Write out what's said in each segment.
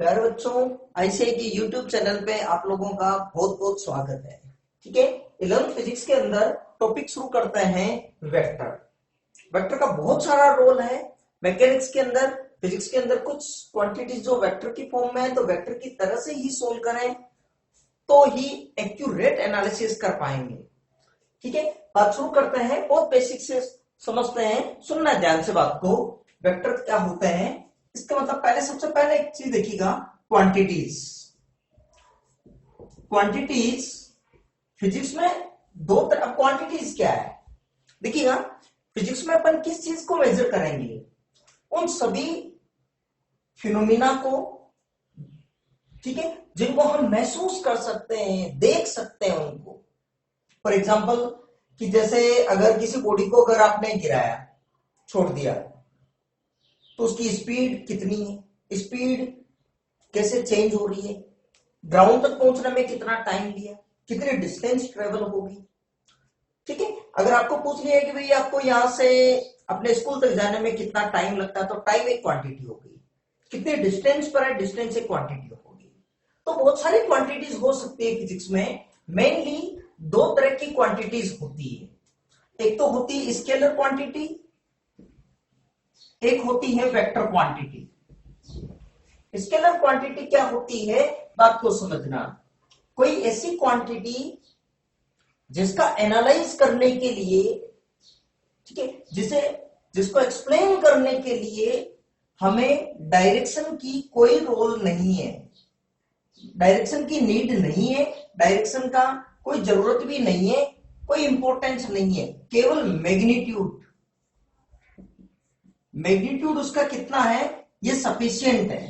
प्यारे बच्चों, आईसीआई के यूट्यूब चैनल पे आप लोगों का बहुत बहुत स्वागत है। ठीक है, 11th फिजिक्स के अंदर टॉपिक शुरू करते हैं वेक्टर। वेक्टर का बहुत सारा रोल है मैकेनिक्स के अंदर। फिजिक्स के अंदर कुछ क्वांटिटीज जो वेक्टर की फॉर्म में है, तो वेक्टर की तरह से ही सोल्व करें तो ही एक्यूरेट एनालिसिस कर पाएंगे। ठीक है, बात शुरू करते हैं, बहुत बेसिक से समझते हैं, सुनना ध्यान से बात को। वेक्टर क्या होते हैं, इसका मतलब पहले सबसे पहले एक चीज देखिएगा, क्वांटिटीज। क्वांटिटीज फिजिक्स में दो तरह। क्वांटिटीज क्या है देखिएगा, फिजिक्स में अपन किस चीज को मेजर करेंगे, उन सभी फिनोमिना को, ठीक है, जिनको हम महसूस कर सकते हैं, देख सकते हैं उनको। फॉर एग्जाम्पल कि जैसे अगर किसी बॉडी को अगर आपने गिराया, छोड़ दिया, तो उसकी स्पीड कितनी है, स्पीड कैसे चेंज हो रही है, ग्राउंड तक पहुंचने में कितना टाइम लिया, कितनी डिस्टेंस ट्रेवल होगी। ठीक है, अगर आपको पूछ लिया कि भाई आपको यहां से अपने स्कूल तक जाने में कितना टाइम लगता है, तो टाइम एक क्वांटिटी होगी। कितने डिस्टेंस पर है, डिस्टेंस एक क्वांटिटी होगी। तो बहुत सारी क्वांटिटीज हो सकती है फिजिक्स में। मेनली दो तरह की क्वांटिटीज होती है, एक तो होती है स्केलर क्वांटिटी, एक होती है वेक्टर क्वांटिटी। स्केलर क्वांटिटी क्या होती है, बात को समझना। कोई ऐसी क्वांटिटी जिसका एनालाइज करने के लिए, ठीक है, जिसको एक्सप्लेन करने के लिए हमें डायरेक्शन की कोई रोल नहीं है, डायरेक्शन की नीड नहीं है, डायरेक्शन का कोई जरूरत भी नहीं है, कोई इंपॉर्टेंस नहीं है, केवल मैग्नीट्यूड, मैग्नीट्यूड उसका कितना है ये सफिशियंट है।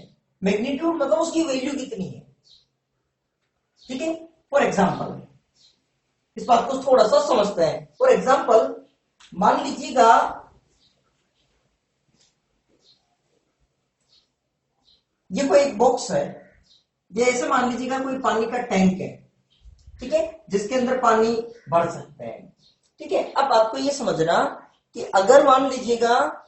मैग्नीट्यूड मतलब उसकी वैल्यू कितनी है। ठीक है, फॉर एग्जाम्पल इस बात को थोड़ा सा समझते हैं। फॉर एग्जाम्पल मान लीजिएगा ये कोई एक बॉक्स है, ये ऐसे मान लीजिएगा कोई पानी का टैंक है, ठीक है, जिसके अंदर पानी भर सकते हैं। ठीक है, अब आपको ये समझना कि अगर मान लीजिएगा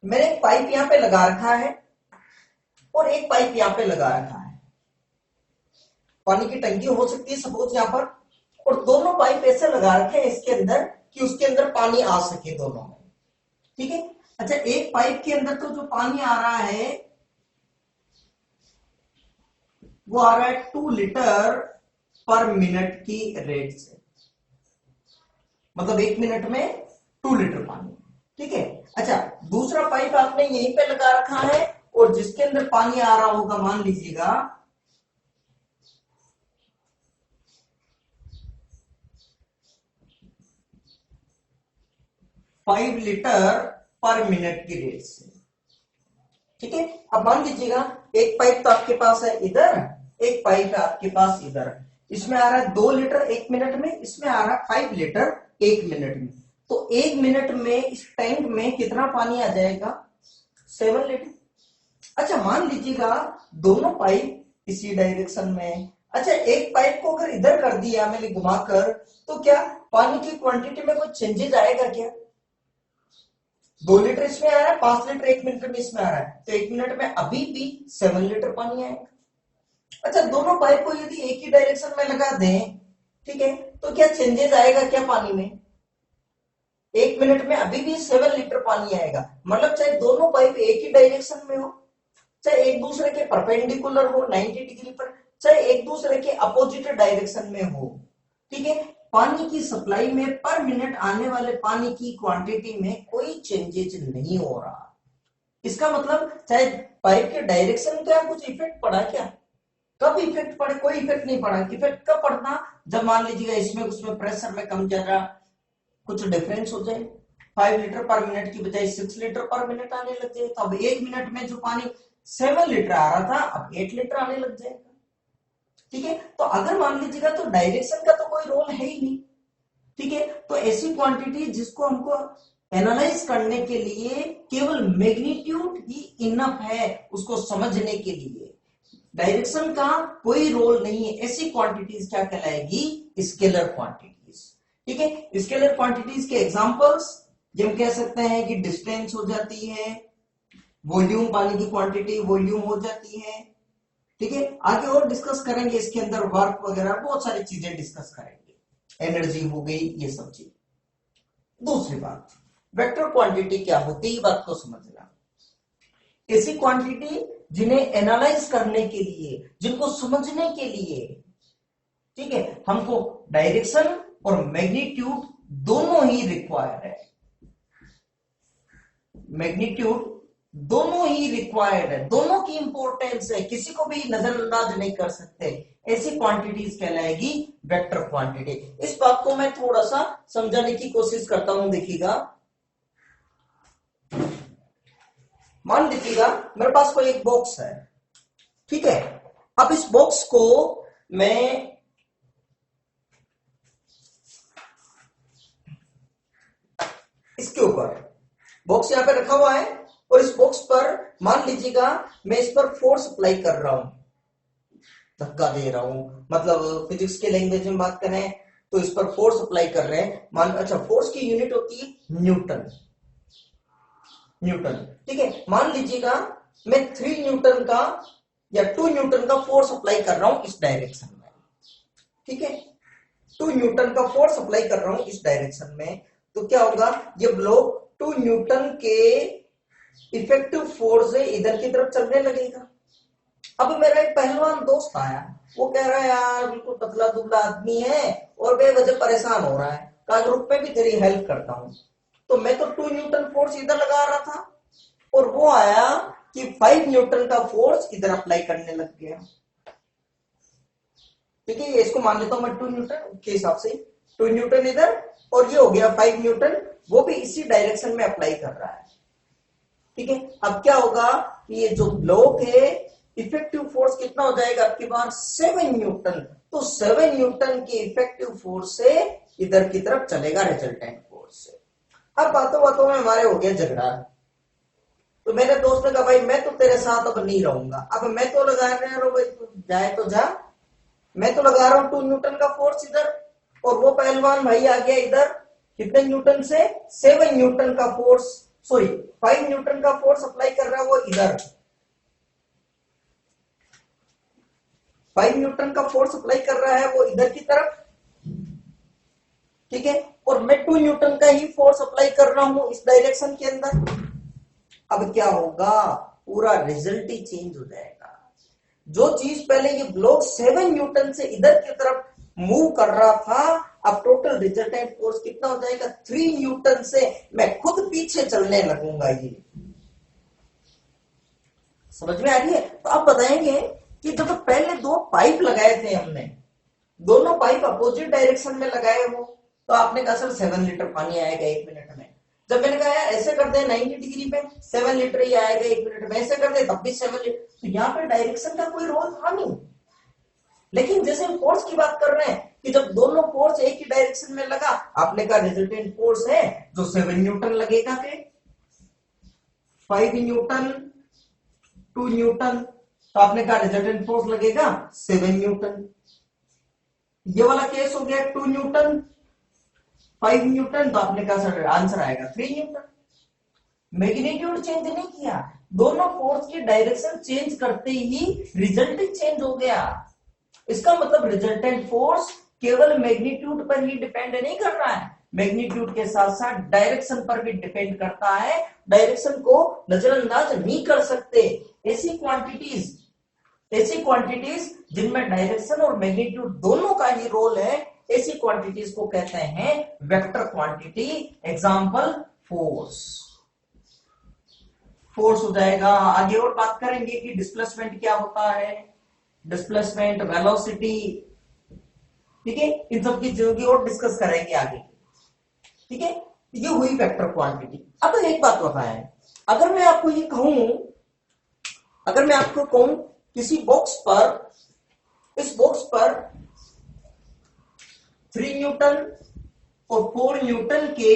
मैंने एक पाइप यहां पे लगा रखा है और एक पाइप यहां पे लगा रखा है, पानी की टंकी हो सकती है सपोज यहां पर, और दोनों पाइप ऐसे लगा रखे हैं इसके अंदर कि उसके अंदर पानी आ सके दोनों में। ठीक है, अच्छा, एक पाइप के अंदर तो जो पानी आ रहा है वो आ रहा है 2 लीटर पर मिनट की रेट से, मतलब 1 मिनट में 2 लीटर पानी। ठीक है, अच्छा, दूसरा पाइप आपने यहीं पे लगा रखा है और जिसके अंदर पानी आ रहा होगा मान लीजिएगा 5 लीटर पर मिनट की रेट से। ठीक है, अब मान लीजिएगा एक पाइप तो आपके पास है इधर, एक पाइप है आपके पास इधर, इसमें आ रहा है 2 लीटर 1 मिनट में, इसमें आ रहा है 5 लीटर 1 मिनट में। तो 1 मिनट में इस टैंक में कितना पानी आ जाएगा, 7 लीटर। अच्छा, मान लीजिएगा दोनों पाइप इसी डायरेक्शन में। अच्छा, एक पाइप को अगर इधर कर दिया मैंने घुमाकर, तो क्या पानी की क्वांटिटी में कुछ चेंजेस आएगा क्या? 2 लीटर इसमें आ रहा है, 5 लीटर 1 मिनट में इसमें आ रहा है, तो 1 मिनट में अभी भी 7 लीटर पानी आएगा। अच्छा, दोनों पाइप को यदि एक ही डायरेक्शन में लगा दें, ठीक है, तो क्या चेंजेस आएगा क्या पानी में? 1 मिनट में अभी भी 7 लीटर पानी आएगा। मतलब चाहे दोनों पाइप एक ही डायरेक्शन में हो, चाहे एक दूसरे के परपेंडिकुलर हो 90 डिग्री पर, चाहे एक दूसरे के अपोजिट डायरेक्शन में हो, ठीक है, पानी की सप्लाई में पर मिनट आने वाले पानी की क्वांटिटी में कोई चेंजेस नहीं हो रहा। इसका मतलब चाहे पाइप के डायरेक्शन का कुछ इफेक्ट पड़ा क्या? कब इफेक्ट पड़े? कोई इफेक्ट नहीं पड़ा। इफेक्ट कब पड़ना? जब मान लीजिएगा इसमें उसमें प्रेशर में कम ज्यादा कुछ डिफरेंस हो जाए, 5 लीटर पर मिनट की बजाय 6 लीटर पर मिनट आने लग जाए, तो अब 1 मिनट में जो पानी 7 लीटर आ रहा था अब 8 लीटर आने लग जाएगा। ठीक है, तो अगर मान लीजिएगा तो डायरेक्शन का तो कोई रोल है ही नहीं। ठीक है, तो ऐसी क्वांटिटी जिसको हमको एनालाइज करने के लिए केवल मैग्नीट्यूड ही इनफ है उसको समझने के लिए, डायरेक्शन का कोई रोल नहीं है, ऐसी क्वांटिटीज क्या कहलाएगी, स्केलर क्वांटिटीज। ठीक है, स्केलर क्वांटिटीज के एग्जांपल्स ये हम कह सकते हैं कि डिस्टेंस हो जाती है, वॉल्यूम, पानी की क्वांटिटी वॉल्यूम हो जाती है। ठीक है, आगे और डिस्कस करेंगे इसके अंदर, वर्क वगैरह बहुत सारी चीजें डिस्कस करेंगे, एनर्जी हो गई, ये सब चीज। दूसरी बात, वेक्टर क्वांटिटी क्या होती है, बात को समझना। ऐसी क्वांटिटी जिन्हें एनालाइज करने के लिए, जिनको समझने के लिए, ठीक है, हमको डायरेक्शन और मैग्नीट्यूड दोनों ही रिक्वायर्ड है, मैग्नीट्यूड दोनों ही रिक्वायर्ड है, दोनों की इंपॉर्टेंस है, किसी को भी नजरअंदाज नहीं कर सकते। ऐसी क्वांटिटीज कहलाएगी वेक्टर क्वांटिटी। इस बात को मैं थोड़ा सा समझाने की कोशिश करता हूं, देखिएगा। मान लीजिएगा मेरे पास कोई एक बॉक्स है, ठीक है। अब इस बॉक्स को मैं इसके ऊपर, बॉक्स यहां पे रखा हुआ है और इस बॉक्स पर मान लीजिएगा मैं इस पर फोर्स अप्लाई कर रहा हूं, धक्का दे रहा हूं, मतलब फिजिक्स के लैंग्वेज में बात करें तो इस पर फोर्स अप्लाई कर रहे हैं। मान, अच्छा, फोर्स की यूनिट होती है न्यूटन, न्यूटन, ठीक है। मान लीजिएगा मैं 3 न्यूटन का या 2 न्यूटन का फोर्स अप्लाई कर रहा हूं इस डायरेक्शन में, ठीक है। 2 न्यूटन का फोर्स अप्लाई कर रहा हूं इस डायरेक्शन में, तो क्या होगा, ये ब्लॉक 2 न्यूटन के इफेक्टिव फोर्स से इधर की तरफ चलने लगेगा। अब मेरा एक पहलवान दोस्त आया, वो कह रहा है यार बिल्कुल पतला दुबला आदमी है और बेवजह परेशान हो रहा है, कहा ग्रुप में भी तेरी हेल्प करता हूं। तो मैं तो 2 न्यूटन फोर्स इधर लगा रहा था और वो आया कि 5 न्यूटन का फोर्स इधर अप्लाई करने लग गया, ठीक है। इसको मान लेता हूं मैं 2 न्यूटन के हिसाब से, 2 न्यूटन इधर और ये हो गया 5 न्यूटन, वो भी इसी डायरेक्शन में अप्लाई कर रहा है, ठीक है। अब क्या होगा कि ये जो ब्लॉक है इफेक्टिव फोर्स कितना हो जाएगा आपके पास, 7 न्यूटन। तो 7 न्यूटन की इफेक्टिव फोर्स से इधर की तरफ चलेगा रिजल्टेंट फोर्स से। अब बातों बातों में हमारे हो गया झगड़ा, तो मेरे दोस्त ने कहा भाई मैं तो तेरे साथ अब नहीं रहूंगा, अब मैं तो लगा रहा हूं भाई, तू जाए तो जा, मैं तो लगा रहा हूं 2 न्यूटन का फोर्स इधर, और वो पहलवान भाई आ गया इधर कितने न्यूटन से, 7 न्यूटन का फोर्स, सॉरी 5 न्यूटन का फोर्स अप्लाई कर रहा है वो इधर, 5 न्यूटन का फोर्स अप्लाई कर रहा है वो इधर की तरफ, ठीक है। और मैं 2 न्यूटन का ही फोर्स अप्लाई कर रहा हूं इस डायरेक्शन के अंदर। अब क्या होगा, पूरा रिजल्ट ही चेंज हो जाएगा। जो चीज पहले ये ब्लॉक 7 न्यूटन से इधर की तरफ मूव कर रहा था, अब टोटल रिजल्टेंट फोर्स कितना हो जाएगा, 3 न्यूटन से मैं खुद पीछे चलने लगूंगा। ये समझ में आ रही है। तो आप बताएंगे कि जब तो पहले 2 पाइप लगाए थे हमने, दोनों पाइप अपोजिट डायरेक्शन में लगाए हो, तो आपने कहा सर 7 लीटर पानी आएगा 1 मिनट में। जब मैंने कहा ऐसे कर दे 90 डिग्री पे 7 लीटर ही आएगा 1 मिनट में, ऐसे कर दे तब भी 7 लीटर, तो यहाँ पे डायरेक्शन का कोई रोल था नहीं। लेकिन जैसे हम फोर्स की बात कर रहे हैं कि जब दोनों फोर्स एक ही डायरेक्शन में लगा, आपने कहा रिजल्टेंट फोर्स है जो 7 न्यूटन लगेगा, के 5 न्यूटन 2 न्यूटन, तो आपने कहा रिजल्टेंट फोर्स लगेगा 7 न्यूटन। ये वाला केस हो गया 2 न्यूटन 5 न्यूटन, तो आपने कहा सर आंसर आएगा 3 न्यूटन। मैग्नीट्यूड चेंज नहीं किया, दोनों फोर्स की डायरेक्शन चेंज करते ही रिजल्ट चेंज हो गया। इसका मतलब रिजल्टेंट फोर्स केवल मैग्नीट्यूड पर ही डिपेंड नहीं कर रहा है, मैग्नीट्यूड के साथ साथ डायरेक्शन पर भी डिपेंड करता है। डायरेक्शन को नजरअंदाज नहीं कर सकते। ऐसी क्वांटिटीज जिनमें डायरेक्शन और मैग्नीट्यूड दोनों का ही रोल है, ऐसी क्वांटिटीज को कहते हैं वेक्टर क्वांटिटी। एग्जांपल फोर्स हो जाएगा। आगे और बात करेंगे कि डिस्प्लेसमेंट क्या होता है, डिस्प्लेसमेंट, वेलोसिटी, ठीक है, इन सब की चीजों की और डिस्कस करेंगे आगे, ठीक है। ये हुई वेक्टर क्वांटिटी। अब एक बात बताएं, अगर मैं आपको ये कहूं, अगर मैं आपको कहूं किसी बॉक्स पर, इस बॉक्स पर 3 न्यूटन और 4 न्यूटन के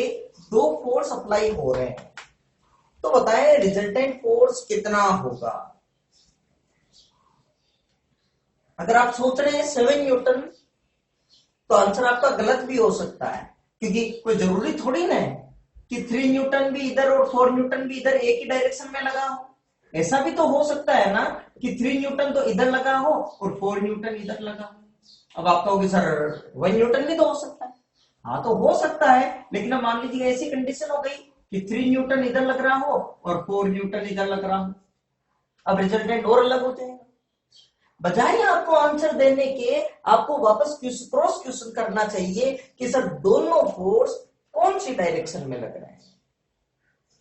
2 फोर्स अप्लाई हो रहे हैं, तो बताएं रिजल्टेंट फोर्स कितना होगा। अगर आप सोच रहे हैं 7 न्यूटन, तो आंसर आपका गलत भी हो सकता है, क्योंकि कोई जरूरी थोड़ी ना है कि 3 न्यूटन भी इधर और 4 न्यूटन भी इधर एक ही डायरेक्शन में लगा हो? ऐसा भी तो हो सकता है ना कि 3 न्यूटन तो इधर लगा हो और 4 न्यूटन इधर लगा हो। अब आप कहोगे सर 1 न्यूटन भी तो हो सकता है। हाँ तो हो सकता है, लेकिन अब मान लीजिए ऐसी कंडीशन हो गई कि 3 न्यूटन इधर लग रहा हो और 4 न्यूटन इधर लग रहा हो। अब रिजल्टेंट और अलग हो जाएगा। बजाय आपको आंसर देने के आपको वापस क्रॉस क्वेश्चन करना चाहिए कि सर दोनों फोर्स कौन सी डायरेक्शन में लग रहे हैं।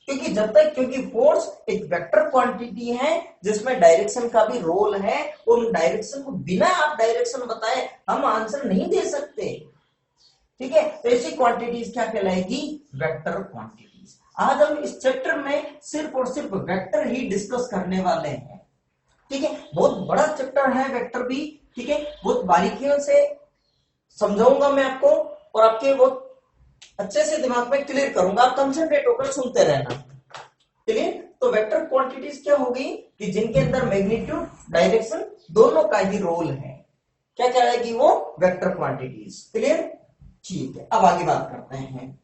क्योंकि फोर्स एक वेक्टर क्वांटिटी है जिसमें डायरेक्शन का भी रोल है, और उन डायरेक्शन को बिना आप डायरेक्शन बताए हम आंसर नहीं दे सकते। ठीक है, तो ऐसी क्वांटिटीज क्या कहलाएगी? Vector quantities. आज हम इस चैप्टर में सिर्फ और सिर्फ वेक्टर ही डिस्कस करने वाले हैं। ठीक है, बहुत बड़ा चैप्टर है वेक्टर भी। ठीक है, बहुत बारीकियों से समझाऊंगा मैं आपको और आपके बहुत अच्छे से दिमाग में क्लियर करूंगा। आप कंसंट्रेट होकर सुनते रहना। क्लियर? तो वेक्टर क्वांटिटीज क्या होगी कि जिनके अंदर मैग्नीट्यूड डायरेक्शन दोनों का ही रोल है, क्या कहलाएगी वो? Vector quantities. क्लियर? ठीक है, अब आगे बात करते हैं।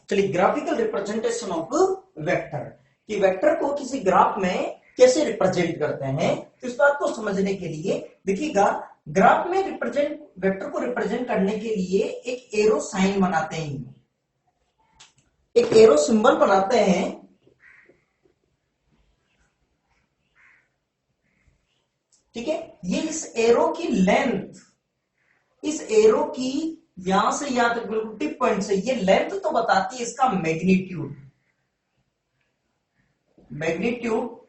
चलिए, ग्राफिकल रिप्रेजेंटेशन ऑफ वेक्टर, कि वेक्टर को किसी ग्राफ में कैसे रिप्रेजेंट करते हैं। तो इस बात को समझने के लिए देखिएगा, ग्राफ में वेक्टर को रिप्रेजेंट करने के लिए एक एरो साइन बनाते हैं, एक एरो सिंबल बनाते हैं। ठीक है, ये इस एरो की लेंथ, इस एरो की यहां से यहां तक बिल्कुल टिप पॉइंट से ये लेंथ तो बताती है इसका मैग्नीट्यूड,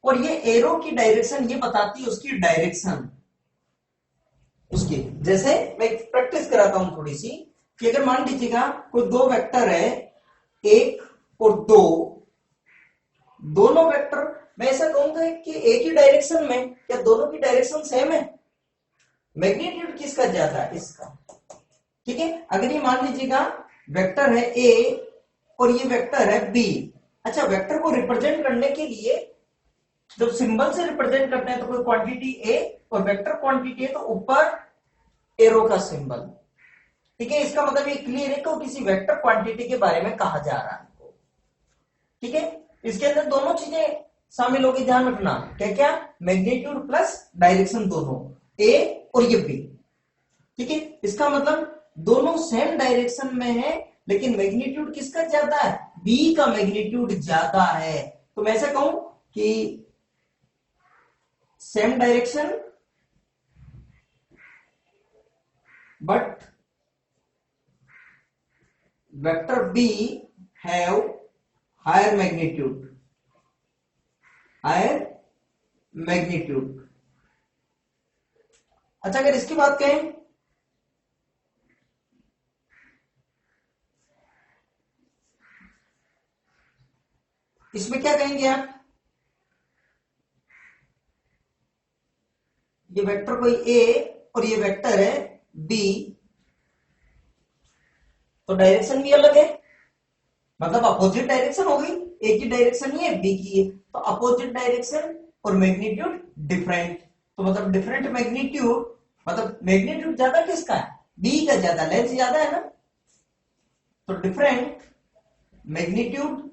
और ये एरो की डायरेक्शन ये बताती है उसकी डायरेक्शन उसकी। जैसे मैं प्रैक्टिस कराता हूं थोड़ी सी, कि अगर मान लीजिएगा कोई दो वेक्टर है, 1 और 2, दोनों वेक्टर, मैं ऐसा कहूंगा कि एक ही डायरेक्शन में, क्या दोनों की डायरेक्शन सेम है? मैग्नीट्यूड किसका ज्यादा है? इसका। ठीक है, अगर ये मान लीजिएगा वेक्टर है ए और ये वेक्टर है बी। अच्छा, वेक्टर को रिप्रेजेंट करने के लिए जब सिंबल से रिप्रेजेंट करते हैं तो कोई क्वांटिटी ए और वेक्टर क्वांटिटी है तो ऊपर एरो का सिंबल। ठीक है, इसका मतलब ये क्लियर है कि किसी वेक्टर क्वांटिटी के बारे में कहा जा रहा है। ठीक है, इसके अंदर दोनों चीजें शामिल होगी, ध्यान रखना। क्या क्या? मैग्नीट्यूड प्लस डायरेक्शन, दोनों ए और ये बी। ठीक है, इसका मतलब दोनों सेम डायरेक्शन में है, लेकिन मैग्नीट्यूड किसका ज्यादा है? बी का मैग्नीट्यूड ज्यादा है। तो मैं ऐसा कहूं कि same direction but vector B have higher magnitude, अच्छा, अगर इसकी बात करें, इसमें क्या कहेंगे आप? ये वेक्टर कोई ए और ये वेक्टर है बी, तो डायरेक्शन भी अलग है, मतलब अपोजिट डायरेक्शन हो गई। एक ही डायरेक्शन ही है, बी की है, तो अपोजिट डायरेक्शन और मैग्नीट्यूड डिफरेंट, तो मतलब डिफरेंट मैग्नीट्यूड, मतलब मैग्नीट्यूड ज्यादा किसका है? बी का ज्यादा, लेंथ ज्यादा है ना, तो different magnitude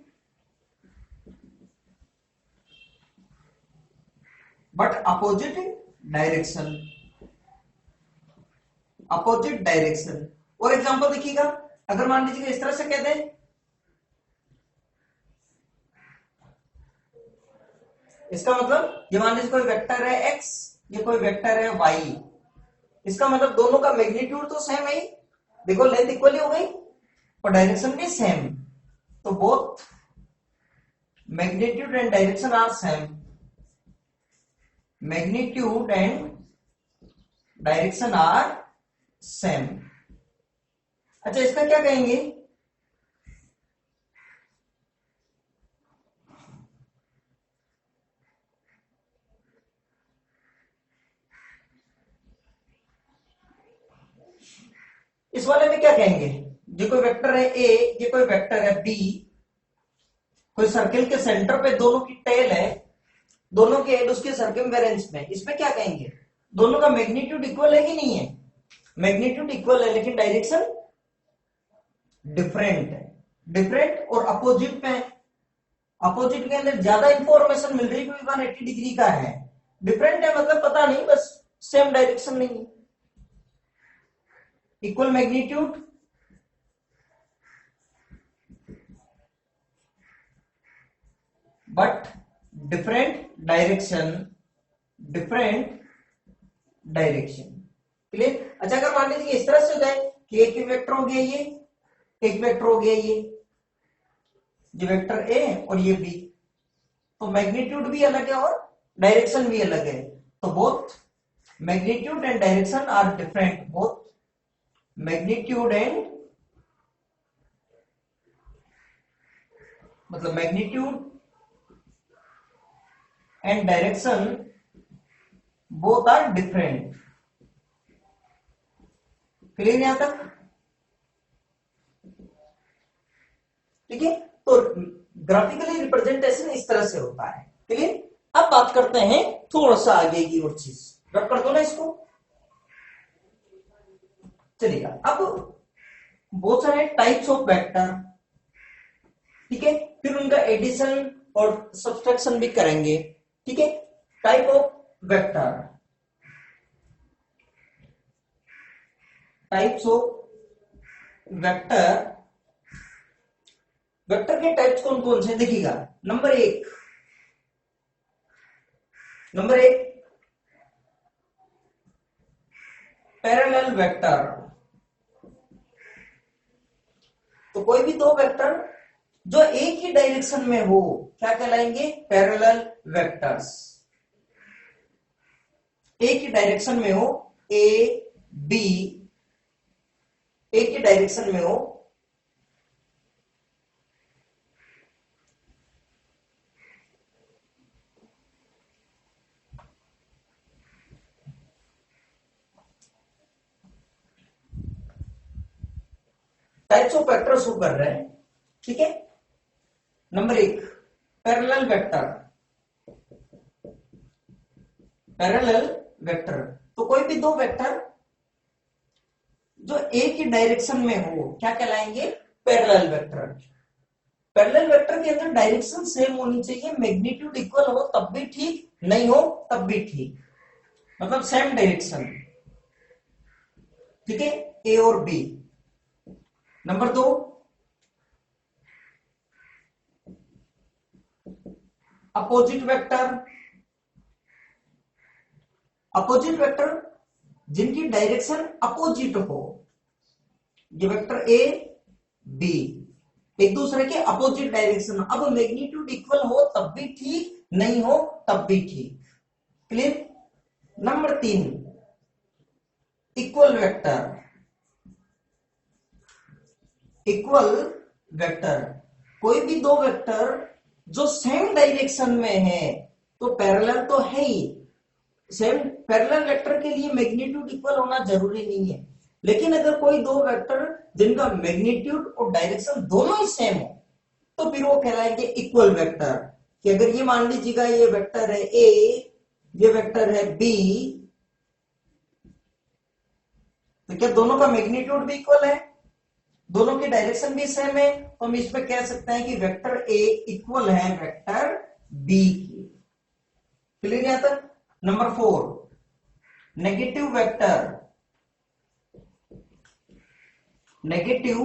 but opposite direction, और एग्जांपल देखिएगा, अगर मान लीजिए इस तरह से कहते हैं, इसका मतलब ये मान लीजिए कोई वेक्टर है x, ये कोई वेक्टर है y, इसका मतलब दोनों का मैग्नीट्यूड तो सेम है, देखो लेंथ इक्वली हो गई और डायरेक्शन भी सेम, तो both magnitude and direction are same, magnitude and direction are same. अच्छा, इसका क्या कहेंगे? इस वाले में क्या कहेंगे? ये कोई वेक्टर है ए, ये कोई वेक्टर है बी, कोई सर्किल के सेंटर पे दोनों की टेल है, दोनों के एड उसके सर्कमफेरेंस में, इसमें क्या कहेंगे? दोनों का मैग्नीट्यूड इक्वल है कि नहीं है? मैग्नीट्यूड इक्वल है, लेकिन डायरेक्शन डिफरेंट है। डिफरेंट और अपोजिट में, अपोजिट के अंदर ज्यादा इंफॉर्मेशन मिल रही है क्योंकि 180 डिग्री का है। डिफरेंट है मतलब पता नहीं, बस सेम डायरेक्शन नहीं है। Equal magnitude but different direction, different direction. Clear? अच्छा, अगर मान लीजिए इस तरह से हो जाए कि एक वेक्टर हो गया ये, एक वेक्टर हो गया ये वेक्टर ए और ये बी, तो मैग्नीट्यूड भी अलग है और डायरेक्शन भी अलग है। तो both magnitude and direction are different, both magnitude and, मतलब magnitude and direction both are different. Clear यहां तक? ठीक है, तो ग्राफिकली रिप्रेजेंटेशन इस तरह से होता है। क्लियर? अब बात करते हैं थोड़ा सा आगे की और चीज, रब कर दो ना इसको। चलिएगा, अब बहुत सारे टाइप्स ऑफ वेक्टर, ठीक है, फिर उनका एडिशन और सब्सट्रैक्शन भी करेंगे। ठीक है, type of vector, types of vector, vector के टाइप्स कौन कौन से देखिएगा। नंबर एक पैरेलल वेक्टर। तो कोई भी दो वेक्टर जो एक ही डायरेक्शन में हो क्या कहलाएंगे? Parallel vectors. एक ही डायरेक्शन में हो, ए बी एक ही डायरेक्शन में हो, टाइप्स ऑफ वेक्टर शो कर रहे हैं। ठीक है, नंबर एक पैरेलल वेक्टर। पैरेलल वेक्टर तो कोई भी दो वेक्टर जो एक ही डायरेक्शन में हो क्या कहलाएंगे? Parallel vector. पैरेलल वेक्टर के अंदर डायरेक्शन सेम होनी चाहिए, मैग्नीट्यूड इक्वल हो तब भी ठीक, नहीं हो तब भी ठीक, मतलब सेम डायरेक्शन। ठीक है, ए और बी। नंबर दो अपोजिट वेक्टर। अपोजिट वेक्टर जिनकी डायरेक्शन अपोजिट हो, ये वेक्टर ए बी एक दूसरे के अपोजिट डायरेक्शन, अब मैग्नीट्यूड इक्वल हो तब भी ठीक, नहीं हो तब भी ठीक। क्लियर? नंबर तीन इक्वल वेक्टर। इक्वल वेक्टर कोई भी दो वेक्टर जो सेम डायरेक्शन में है, तो पैरेलल तो है ही, सेम पैरेलल वेक्टर के लिए मैग्नीट्यूड इक्वल होना जरूरी नहीं है, लेकिन अगर कोई दो वेक्टर जिनका मैग्नीट्यूड और डायरेक्शन दोनों ही सेम हो तो फिर वो कहलाएंगे इक्वल वेक्टर। कि अगर ये मान लीजिएगा ये वेक्टर है ए, ये वेक्टर है बी, तो क्या दोनों का मैग्नीट्यूड भी इक्वल है, दोनों की डायरेक्शन भी सेम है, तो हम इसमें कह सकते हैं कि वेक्टर ए इक्वल है वेक्टर बी की। क्लियर यहां तक? Number four negative vector. Negative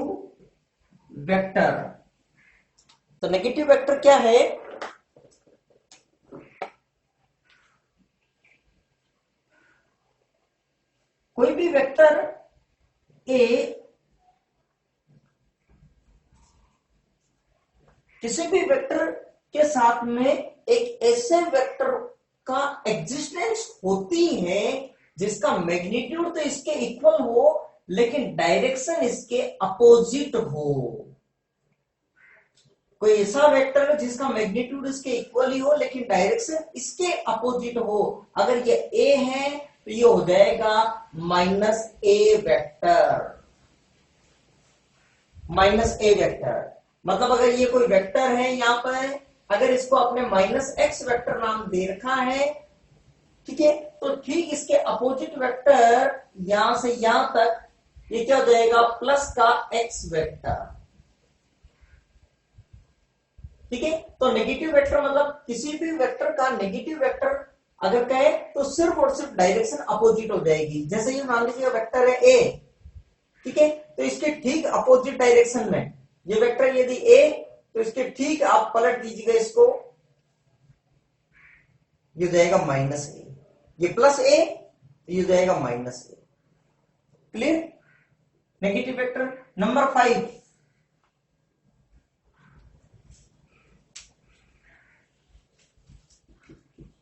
vector तो नेगेटिव वेक्टर क्या है? कोई भी वेक्टर ए किसी भी वेक्टर के साथ में एक ऐसे वेक्टर का एग्जिस्टेंस होती है जिसका मैग्नीट्यूड तो इसके इक्वल हो लेकिन डायरेक्शन इसके अपोजिट हो। कोई ऐसा वेक्टर जिसका मैग्नीट्यूड इसके इक्वल ही हो लेकिन डायरेक्शन इसके अपोजिट हो, अगर ये ए है तो ये हो जाएगा माइनस ए वेक्टर। माइनस ए वेक्टर मतलब अगर ये कोई वेक्टर है यहां पर, अगर इसको आपने माइनस एक्स वेक्टर नाम दे रखा है, ठीक है, तो ठीक इसके अपोजिट वेक्टर यहां से यहां तक ये क्या हो जाएगा, प्लस का x वेक्टर। ठीक है, तो नेगेटिव वेक्टर मतलब किसी भी वेक्टर का नेगेटिव वेक्टर अगर कहे तो सिर्फ और सिर्फ डायरेक्शन अपोजिट हो जाएगी। जैसे ये मान लीजिए वेक्टर है ए, ठीक है, तो इसके ठीक अपोजिट डायरेक्शन में ये वेक्टर यदि ए, तो इसके ठीक आप पलट दीजिएगा इसको, ये जाएगा माइनस ए, ये प्लस ए, ये जाएगा minus A. Clear? Negative vector. Number 5,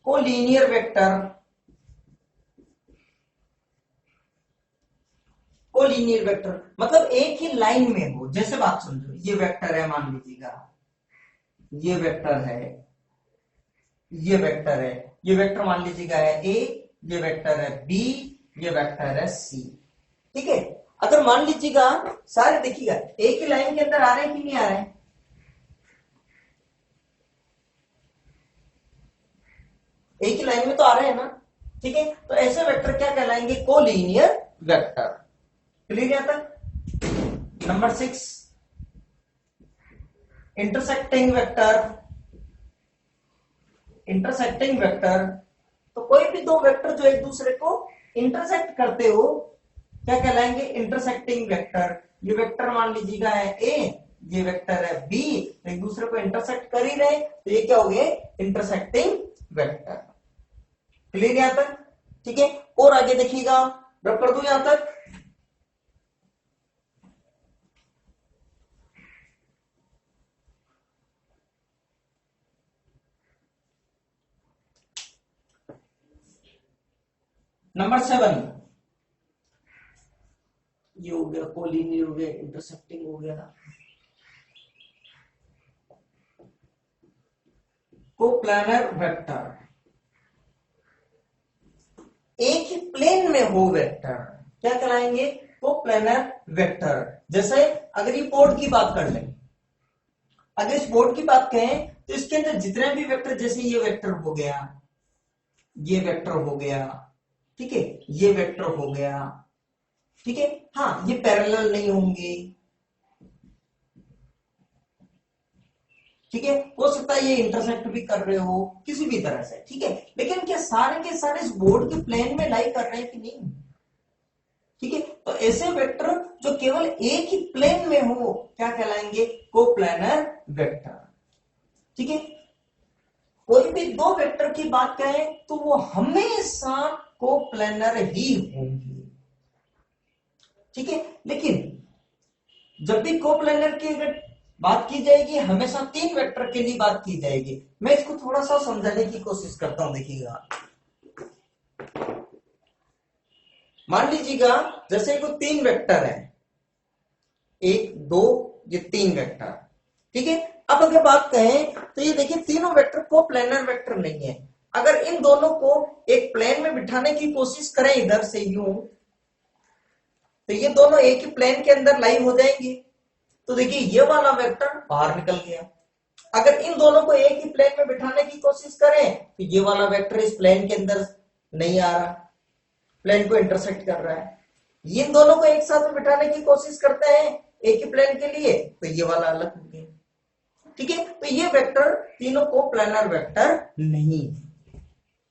collinear vector. Collinear vector मतलब एक ही लाइन में हो। जैसे बात समझो, ये वेक्टर है, मान लीजिएगा ये वेक्टर है, ये वेक्टर है, ये वेक्टर मान लीजिएगा है ए, ये वेक्टर है बी, ये वेक्टर है सी। ठीक है, अगर मान लीजिएगा सारे देखिएगा एक ही लाइन के अंदर आ रहे हैं कि नहीं आ रहे हैं, एक ही लाइन में तो आ रहे हैं ना। ठीक है, तो ऐसे वेक्टर क्या कहलाएंगे, कोलिनियर वेक्टर। क्लियर यहां तक? Number 6, intersecting vector. Intersecting vector तो कोई भी दो वेक्टर जो एक दूसरे को इंटरसेक्ट करते हो क्या कहलाएंगे, इंटरसेक्टिंग वेक्टर। ये वेक्टर मान लीजिएगा है ए, ये वेक्टर है बी, एक दूसरे को इंटरसेक्ट कर ही रहे, तो ये क्या हो गए, इंटरसेक्टिंग वेक्टर। क्लियर यहां तक? ठीक है, और आगे देखिएगा, रब कर दू यहां तक। नंबर 7, ये हो गया कोलिनियर, हो गया इंटरसेक्टिंग, हो गया कोप्लानर वेक्टर। एक ही प्लेन में हो वेक्टर क्या कहलाएंगे, कोप्लानर वेक्टर। जैसे अगर ये बोर्ड की बात कर लें, अगर इस बोर्ड की बात करें तो इसके अंदर जितने भी वेक्टर, जैसे ये वेक्टर हो गया, ये वेक्टर हो गया, ठीक है, ये वेक्टर हो गया, ठीक है, हाँ ये पैरेलल नहीं होंगे, ठीक है, हो सकता है ये इंटरसेक्ट भी कर रहे हो किसी भी तरह से, ठीक है, लेकिन क्या सारे के सारे इस बोर्ड के प्लेन में लाई कर रहे हैं कि नहीं। ठीक है, तो ऐसे वेक्टर जो केवल एक ही प्लेन में हो क्या कहलाएंगे, कोप्लानर वेक्टर। ठीक है, कोई भी दो वेक्टर की बात करें तो वो हमेशा कोप्लानर ही होंगे। ठीक है, लेकिन जब भी कोप्लानर की अगर बात की जाएगी हमेशा तीन वेक्टर के लिए बात की जाएगी। मैं इसको थोड़ा सा समझाने की कोशिश करता हूं, देखिएगा। मान लीजिएगा जैसे को तीन वेक्टर है, 1 2, ये 3 वेक्टर, ठीक है। अब अगर बात करें तो ये देखिए तीनों वेक्टर कोप्लानर वेक्टर नहीं है। अगर इन दोनों को एक प्लेन में बिठाने की कोशिश करें इधर से यूं, तो ये दोनों एक ही प्लेन के अंदर लाइव हो जाएंगे। तो देखिए ये वाला वेक्टर बाहर निकल गया। अगर इन दोनों को एक ही प्लेन में बिठाने की कोशिश करें तो ये वाला वेक्टर इस प्लेन के अंदर नहीं आ रहा, प्लेन को इंटरसेक्ट कर रहा है। इन दोनों को एक साथ में बिठाने की कोशिश करते हैं एक ही प्लेन के लिए, तो ये वाला अलग हो गया। ठीक है, तो ये वेक्टर तीनों को प्लानर वेक्टर नहीं।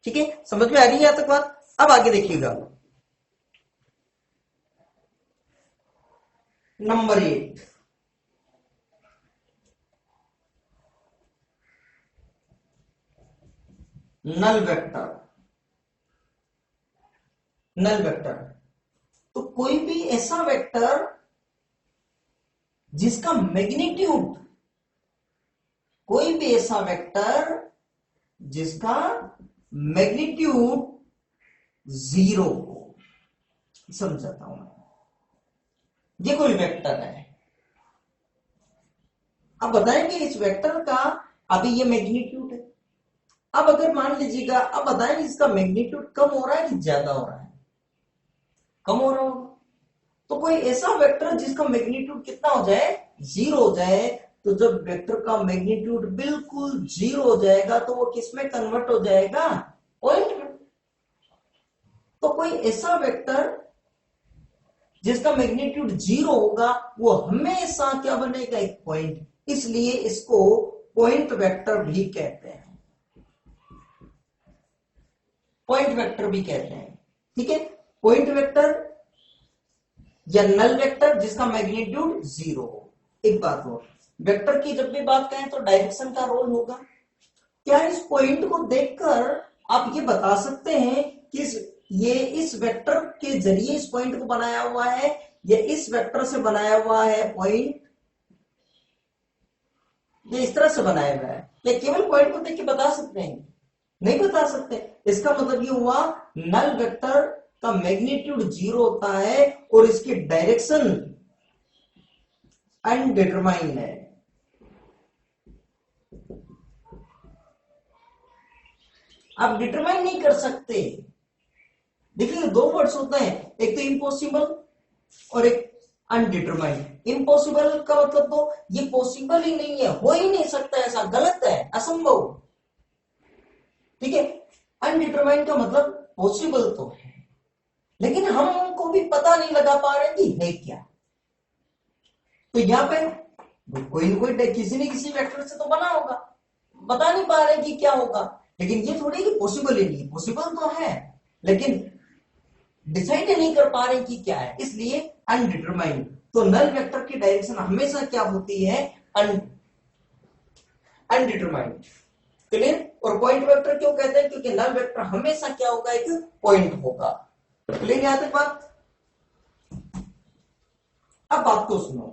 ठीक है, समझ में आ रही है यहां तक बात? अब आगे देखिएगा, number 8, null vector. Null vector तो कोई भी ऐसा वेक्टर जिसका मैग्नीट्यूड, कोई भी ऐसा वेक्टर जिसका मैग्नीट्यूड 0 हो। समझाता हूं मैं, ये कोई वेक्टर है। अब बताएंगे इस वेक्टर का अभी ये मैग्नीट्यूड है। अब अगर मान लीजिएगा, अब बताएंगे इसका मैग्नीट्यूड कम हो रहा है कि ज्यादा हो रहा है, कम हो रहा होगा। तो कोई ऐसा वेक्टर जिसका मैग्नीट्यूड कितना हो जाए, 0 हो जाए, तो जब वेक्टर का मैग्नीट्यूड बिल्कुल 0 हो जाएगा तो वो किसमें कन्वर्ट हो जाएगा, पॉइंट में। तो कोई ऐसा वेक्टर जिसका मैग्नीट्यूड 0 होगा वो हमेशा क्या बनेगा, एक पॉइंट। इसलिए इसको पॉइंट वेक्टर भी कहते हैं, पॉइंट वेक्टर भी कहते हैं। ठीक है, पॉइंट वेक्टर या नल वेक्टर जिसका मैग्नीट्यूड 0 हो। एक बात हो, वेक्टर की जब भी बात करें तो डायरेक्शन का रोल होगा। क्या इस पॉइंट को देखकर आप ये बता सकते हैं कि ये इस वेक्टर के जरिए इस पॉइंट को बनाया हुआ है या इस वेक्टर से बनाया हुआ है पॉइंट, ये इस तरह से बनाया हुआ है? क्या केवल पॉइंट को देख के बता सकते हैं? नहीं बता सकते। इसका मतलब ये हुआ नल वेक्टर का मैग्नीट्यूड 0 होता है और इसकी डायरेक्शन अनडिटरमाइंड है। आप डिटरमाइन नहीं कर सकते। देखिए दो वर्ड्स होते हैं, एक तो इम्पॉसिबल और एक अनडिटरमाइंड। इम्पॉसिबल का मतलब तो ये पॉसिबल ही नहीं है, हो ही नहीं सकता, ऐसा गलत है, असंभव। ठीक है, अनडिटरमाइंड का मतलब पॉसिबल तो है लेकिन हम उनको भी पता नहीं लगा पा रहे कि है क्या। तो यहां पे कोई ना कोई किसी न किसी वेक्टर से तो बना होगा, बता नहीं पा रहे कि क्या होगा। लेकिन ये थोड़ी कि पॉसिबल ही नहीं, पॉसिबल तो है लेकिन डिसाइड नहीं कर पा रहे कि क्या है, इसलिए अनडिटरमाइंड। तो नल वेक्टर की डायरेक्शन हमेशा क्या होती है, अनडिटरमाइंड। क्लियर? और पॉइंट वेक्टर क्यों कहते हैं, क्योंकि नल वेक्टर हमेशा क्या होगा, एक पॉइंट होगा। क्लियर यहां तक बात? अब बात को सुनो।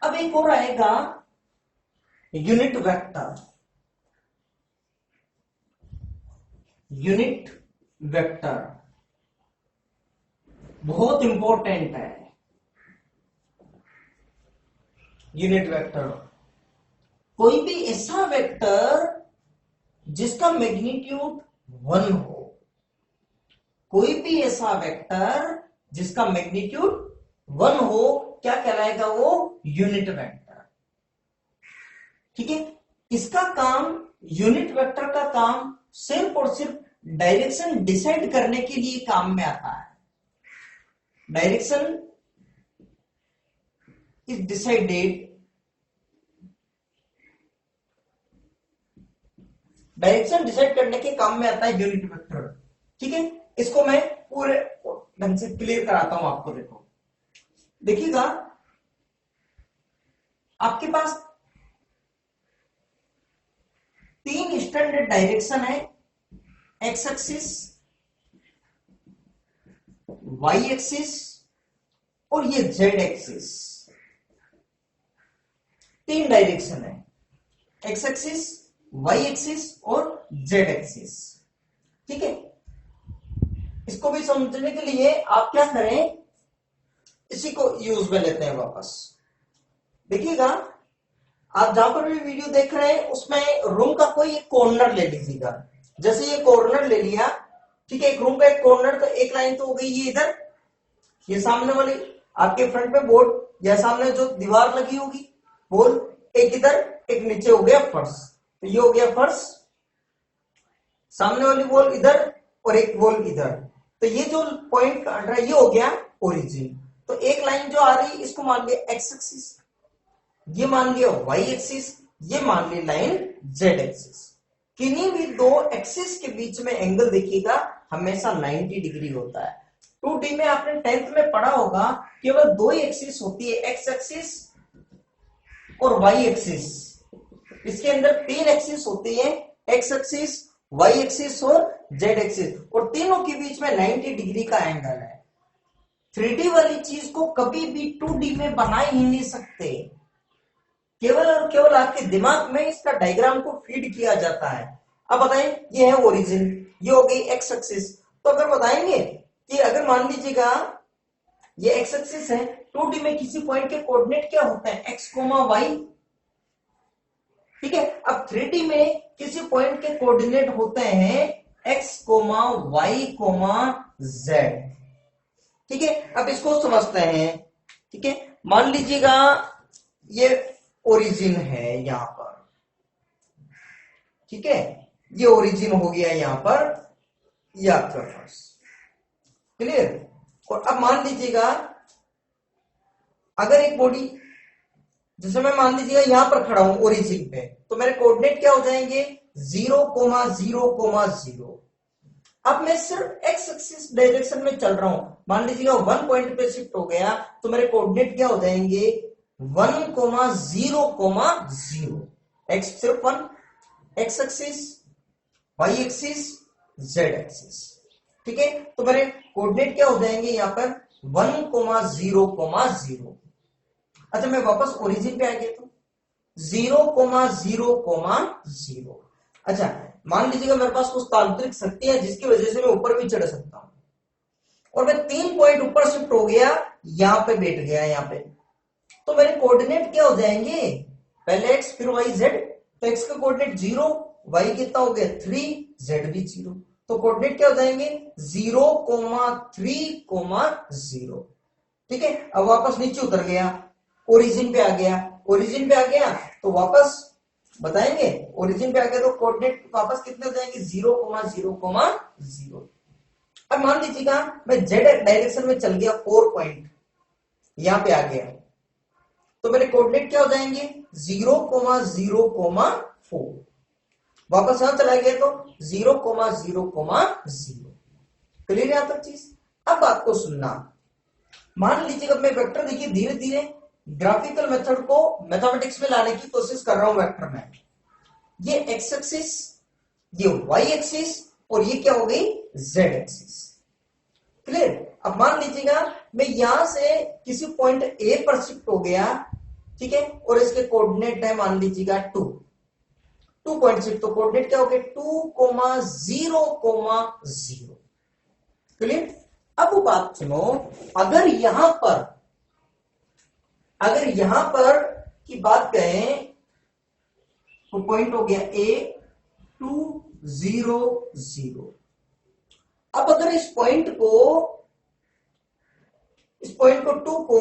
अब एक और आएगा यूनिट वेक्टर। यूनिट वेक्टर बहुत इंपॉर्टेंट है। यूनिट वेक्टर कोई भी ऐसा वेक्टर जिसका मैग्नीट्यूड 1 हो, कोई भी ऐसा वेक्टर जिसका मैग्नीट्यूड 1 हो, क्या कहलाएगा, वो यूनिट वेक्टर। ठीक है, इसका काम, यूनिट वेक्टर का काम सिर्फ और सिर्फ डायरेक्शन डिसाइड करने के लिए काम में आता है। Direction is decided, direction decide करने के काम में आता है यूनिट वेक्टर। ठीक है, इसको मैं पूरे ढंग से क्लियर कराता हूं आपको। देखिएगा, आपके पास 3 स्टैंडर्ड डायरेक्शन है, एक्स एक्सिस, वाई एक्सिस और ये जेड एक्सिस। 3 डायरेक्शन है, एक्स एक्सिस, वाई एक्सिस और जेड एक्सिस। ठीक है, इसको भी समझने के लिए आप क्या करें, इसी को यूज में लेते हैं वापस। देखिएगा, आप जहां पर भी वीडियो देख रहे हैं उसमें रूम का कोई एक कॉर्नर ले लीजिएगा। जैसे ये कॉर्नर ले लिया, ठीक है, एक रूम का एक कॉर्नर, तो एक लाइन तो हो गई ये इधर, ये सामने वाली आपके फ्रंट पे बोर्ड या सामने जो दीवार लगी होगी वॉल, एक इधर एक नीचे हो गया फर्श। तो ये हो गया फर्श, सामने वाली वॉल इधर और एक वॉल इधर। तो ये जो पॉइंट काट रहा है ये हो गया ओरिजिन। तो एक लाइन जो आ रही इसको मान लिया एक्स एक्सिस, ये मान लिया वाई एक्सिस, ये मान ली लाइन जेड एक्सिस। किन्हीं भी 2 एक्सिस के बीच में एंगल देखिएगा हमेशा 90 डिग्री होता है। 2D में आपने 10th में पढ़ा होगा, केवल 2 ही एक्सिस होती है, एक्स एक्सिस और वाई एक्सिस। इसके अंदर 3 एक्सिस होती है, एक्स एक्सिस, वाई एक्सिस और जेड एक्सिस, और तीनों के बीच में 90 डिग्री का एंगल है। 3D वाली चीज को कभी भी 2D में बना ही नहीं सकते, केवल और केवल आपके दिमाग में इसका डायग्राम को फीड किया जाता है। अब बताएं, ये है ओरिजिन, ये हो गई एक्स एक्सिस। तो अगर बताएंगे कि अगर मान लीजिएगा ये एक्स एक्सिस है, 2D में किसी पॉइंट के कोऑर्डिनेट क्या होते हैं, एक्स कोमा वाई। ठीक है, अब 3D में किसी पॉइंट के कोऑर्डिनेट होते हैं X comma Y comma Z. ठीक है, अब इसको समझते हैं। ठीक है, मान लीजिएगा ये ओरिजिन है यहां पर, ठीक है, ये ओरिजिन हो गया यहां पर, ये आपका फर्स्ट। क्लियर। और अब मान लीजिएगा अगर एक बॉडी, जैसे मैं मान लीजिएगा यहां पर खड़ा हूं ओरिजिन पे, तो मेरे कोऑर्डिनेट क्या हो जाएंगे 0,0,0। अब मैं सिर्फ एक्स एक्सिस डायरेक्शन में चल रहा हूं, मान लीजिएगा 1 पॉइंट पे शिफ्ट हो गया, तो मेरे कोऑर्डिनेट क्या हो जाएंगे 1,0,0। एक्स सिर्फ 1, X axis, Y axis, Z axis. ठीक है, तो मेरे कोऑर्डिनेट क्या हो जाएंगे यहां पर 1,0,0। अच्छा मैं वापस ओरिजिन पे आ गया तो 0,0,0। अच्छा मान लीजिएगा मेरे पास कुछ तांत्रिक शक्ति है जिसकी वजह से मैं ऊपर भी चढ़ सकता हूं, और मैं 3 पॉइंट ऊपर शिफ्ट हो गया, यहां पे बैठ गया यहां पे, तो मेरे कोऑर्डिनेट क्या हो जाएंगे पहले एक्स फिर वाई जेड। तो एक्स का कोऑर्डिनेट 0, वाई कितना हो गया 3, जेड भी 0, तो कोऑर्डिनेट क्या हो जाएंगे 0,3,0। ठीक है, अब वापस नीचे उतर गया, ओरिजिन पे आ गया, ओरिजिन पे आ गया तो वापस बताएंगे, ओरिजिन पे आ गया तो कोऑर्डिनेट वापस कितने हो जाएंगे 0,0,0। अब मान लीजिएगा मैं जेड डायरेक्शन में चल गया 4 पॉइंट, यहां पे आ गया, तो मेरे कोऑर्डिनेट क्या हो जाएंगे 0,0,4। वापस यहां चला गया तो 0,0,0। क्लियर यहां तक चीज। अब बात को सुनना, मान लीजिएगा मैं वेक्टर देखिए धीरे धीरे ग्राफिकल मेथड को मैथमेटिक्स में लाने की कोशिश कर रहा हूं वेक्टर में। ये एक्स एक्सिस, ये वाई एक्सिस, और ये क्या हो गई जेड एक्सिस। क्लियर। अब मान लीजिएगा मैं यहां से किसी पॉइंट ए पर शिफ्ट हो गया, ठीक है, और इसके कोऑर्डिनेट है मान लीजिएगा 2 पॉइंट शिफ्ट, तो कोऑर्डिनेट क्या हो गए 2,0,0। क्लियर। अब वो बात सुनो, अगर यहां पर की बात करें तो पॉइंट हो गया ए 2, 0, 0। अब अगर इस पॉइंट को 2 को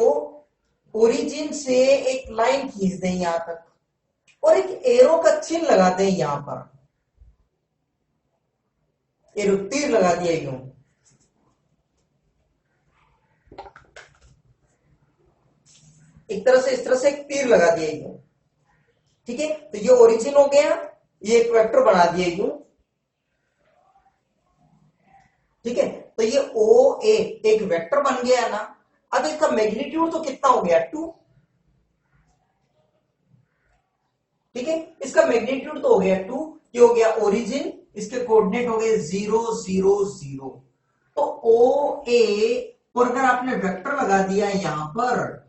ओरिजिन से एक लाइन खींच दें यहां तक, और एक एरो का चिन्ह लगा दें यहां पर, एरो तीर लगा दिया यूं, एक तरह से इस तरह से एक तीर लगा दिया यूं, ठीक है, तो ये ओरिजिन हो गया, ये एक वेक्टर बना दिया यूं, ठीक है, तो ये ओ ए एक वेक्टर बन गया ना। अब इसका मैग्नीट्यूड तो कितना हो गया 2, ठीक है, इसका मैग्नीट्यूड तो हो गया 2, ये हो गया ओरिजिन, इसके कोऑर्डिनेट हो गए 0, 0, 0। तो ओ ए, और अगर आपने वेक्टर लगा दिया यहां पर,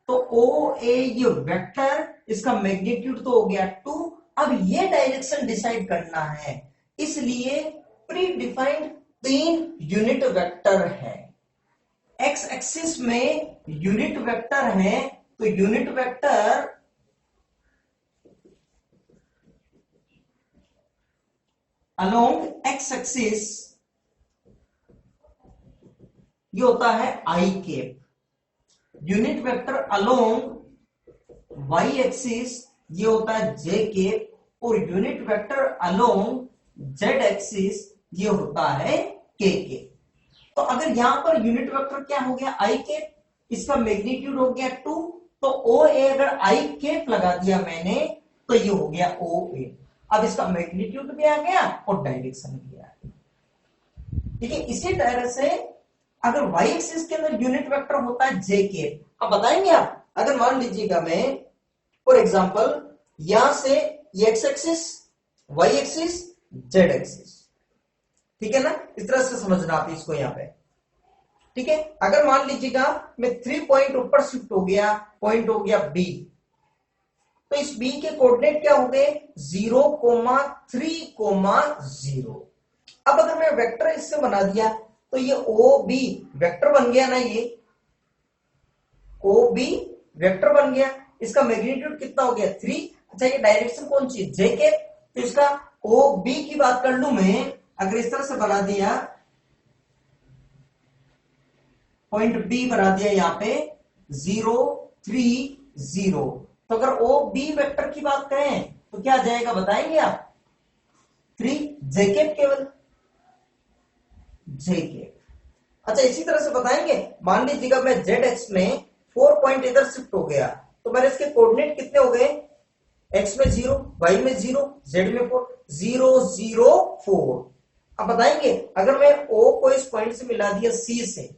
तो ओ ए ये वेक्टर, इसका मैग्नीट्यूड तो हो गया 2। अब ये डायरेक्शन डिसाइड करना है, इसलिए प्री डिफाइंड 3 यूनिट वेक्टर है। एक्स एक्सिस में यूनिट वेक्टर है, तो unit vector along X axis ये होता है I cap, unit vector along Y axis ये होता है जे केप, और unit vector along Z axis ये होता है के केप। तो अगर यहां पर यूनिट वेक्टर क्या हो गया आई केप, इसका मैग्नीट्यूड हो गया 2, तो ओ ए अगर आई केप लगा दिया मैंने तो ये हो गया ओ ए। अब इसका मैग्नीट्यूड भी आ गया और डायरेक्शन भी आ गया, ठीक है। इसी तरह से अगर वाई एक्सिस के अंदर यूनिट वेक्टर होता है जे केप, अब बताएंगे आप, अगर मान लीजिएगा मैं फॉर एग्जांपल यहां से ये X axis, Y axis, Z axis, ठीक है ना, इस तरह से समझना आप इसको यहां पे, ठीक है। अगर मान लीजिएगा मैं 3 पॉइंट ऊपर शिफ्ट हो गया, पॉइंट हो गया बी, तो इस बी के कोऑर्डिनेट क्या हो गए 0,3,0। अब अगर मैं वेक्टर इससे बना दिया तो ये ओ बी वेक्टर बन गया ना, ये ओ बी वेक्टर बन गया, इसका मैग्नीट्यूड कितना हो गया 3। अच्छा ये डायरेक्शन कौन सी जे के, तो इसका ओ बी की बात कर लू मैं, अगर इस तरह से बना दिया, पॉइंट बी बना दिया यहां पे 0, 3, 0, तो अगर ओ बी वेक्टर की बात करें तो क्या आ जाएगा बताएंगे आप? 3 जे कैप केवल, जे कैप। अच्छा इसी तरह से बताएंगे, मान लीजिएगा मैं जेड एक्स में 4 पॉइंट इधर शिफ्ट हो गया, तो मेरे इसके कोऑर्डिनेट कितने हो गए? एक्स में 0, वाई में 0, जेड में 4, 0 0 4। अब बताएंगे अगर मैं ओ को इस पॉइंट से मिला दिया सी से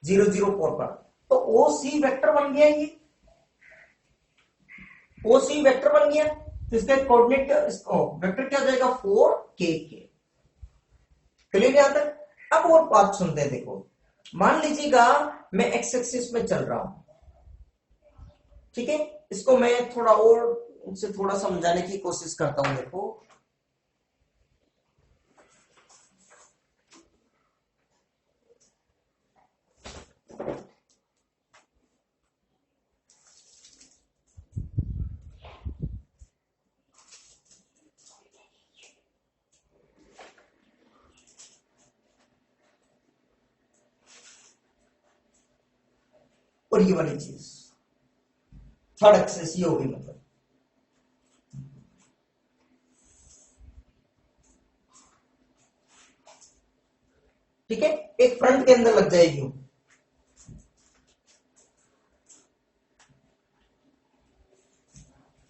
0 0 4 पर, तो ओ सी वेक्टर बन गया, ये ओ सी वेक्टर बन गया। तो इसका कोऑर्डिनेट वेक्टर क्या हो जाएगा? 4 के। क्लियर यहां तक? अब और बात सुनते हैं, देखो मान लीजिएगा मैं एक्स एक्सिस में चल रहा हूं, ठीक है, इसको मैं थोड़ा और उनसे थोड़ा समझाने की कोशिश करता हूं। देखो और ये वाली चीज थर्ड एक्सेस ये होगी, मतलब ठीक है, एक फ्रंट के अंदर लग जाएगी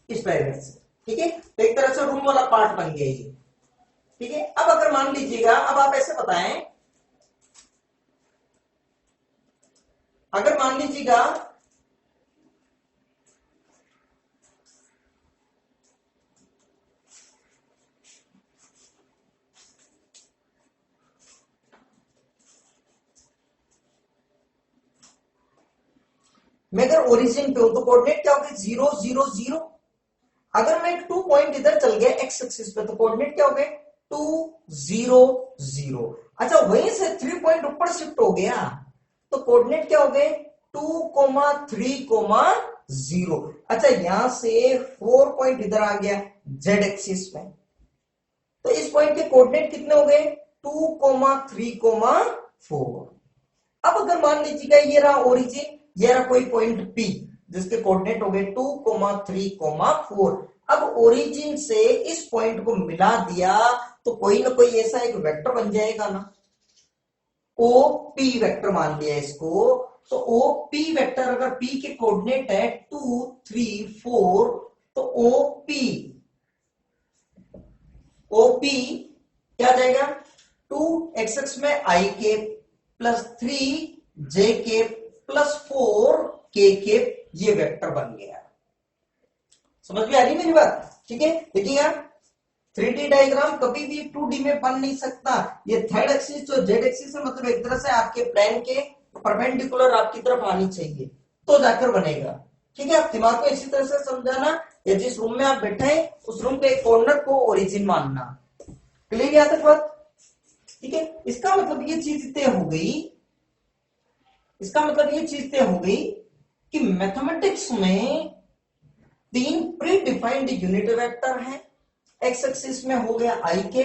इस डायरेक्शन से, ठीक है। तो एक तरह से रूम वाला पार्ट बन गया ये, ठीक है। अब अगर मान लीजिएगा, अब आप ऐसे बताएं, अगर मान लीजिएगा मैं अगर ओरिजिन पे हूं तो कोऑर्डिनेट क्या होगा? 0 0 0। अगर मैं 2 पॉइंट इधर चल गया एक्स एक्सिस पे तो कोऑर्डिनेट क्या हो गए? 2 0 0। अच्छा वहीं से 3 पॉइंट ऊपर शिफ्ट हो गया तो कोऑर्डिनेट क्या हो गए? 2 3 0। अच्छा यहां से 4 पॉइंट इधर आ गया जेड एक्सिस में, तो इस पॉइंट के कोऑर्डिनेट कितने हो गए? 2 3 4। अब अगर मान लीजिएगा ये रहा ओरिजिन, ये रहा कोई पॉइंट P जिसके कोऑर्डिनेट हो गए 2 3 4। अब ओरिजिन से इस पॉइंट को मिला दिया तो कोई ना कोई ऐसा एक वेक्टर बन जाएगा ना, OP वेक्टर मान लिया इसको। तो OP वेक्टर अगर P के कोऑर्डिनेट है 2 3 4, तो OP क्या आ जाएगा? 2 एक्स में आई के प्लस 3 जे के प्लस 4 के, ये वेक्टर बन गया। समझ में आ रही मेरी बात? ठीक है, देखिएगा 3D डायग्राम कभी भी 2D में बन नहीं सकता। ये थर्ड एक्सिस जो जेड एक्सिस है, मतलब एक तरह से आपके प्लेन के परपेंडिकुलर आपकी तरफ आनी चाहिए तो जाकर बनेगा। ठीक है, आप दिमाग को इसी तरह से समझाना, या जिस रूम में आप बैठे हैं उस रूम के एक कॉर्नर को ओरिजिन मानना। क्लियर यहां तक बात? ठीक है, इसका मतलब ये चीज तय हो गई, इसका मतलब ये चीज तय हो गई कि मैथमेटिक्स में 3 प्री डिफाइंड यूनिट वेक्टर है। एक्स एक्सिस में हो गया आई के,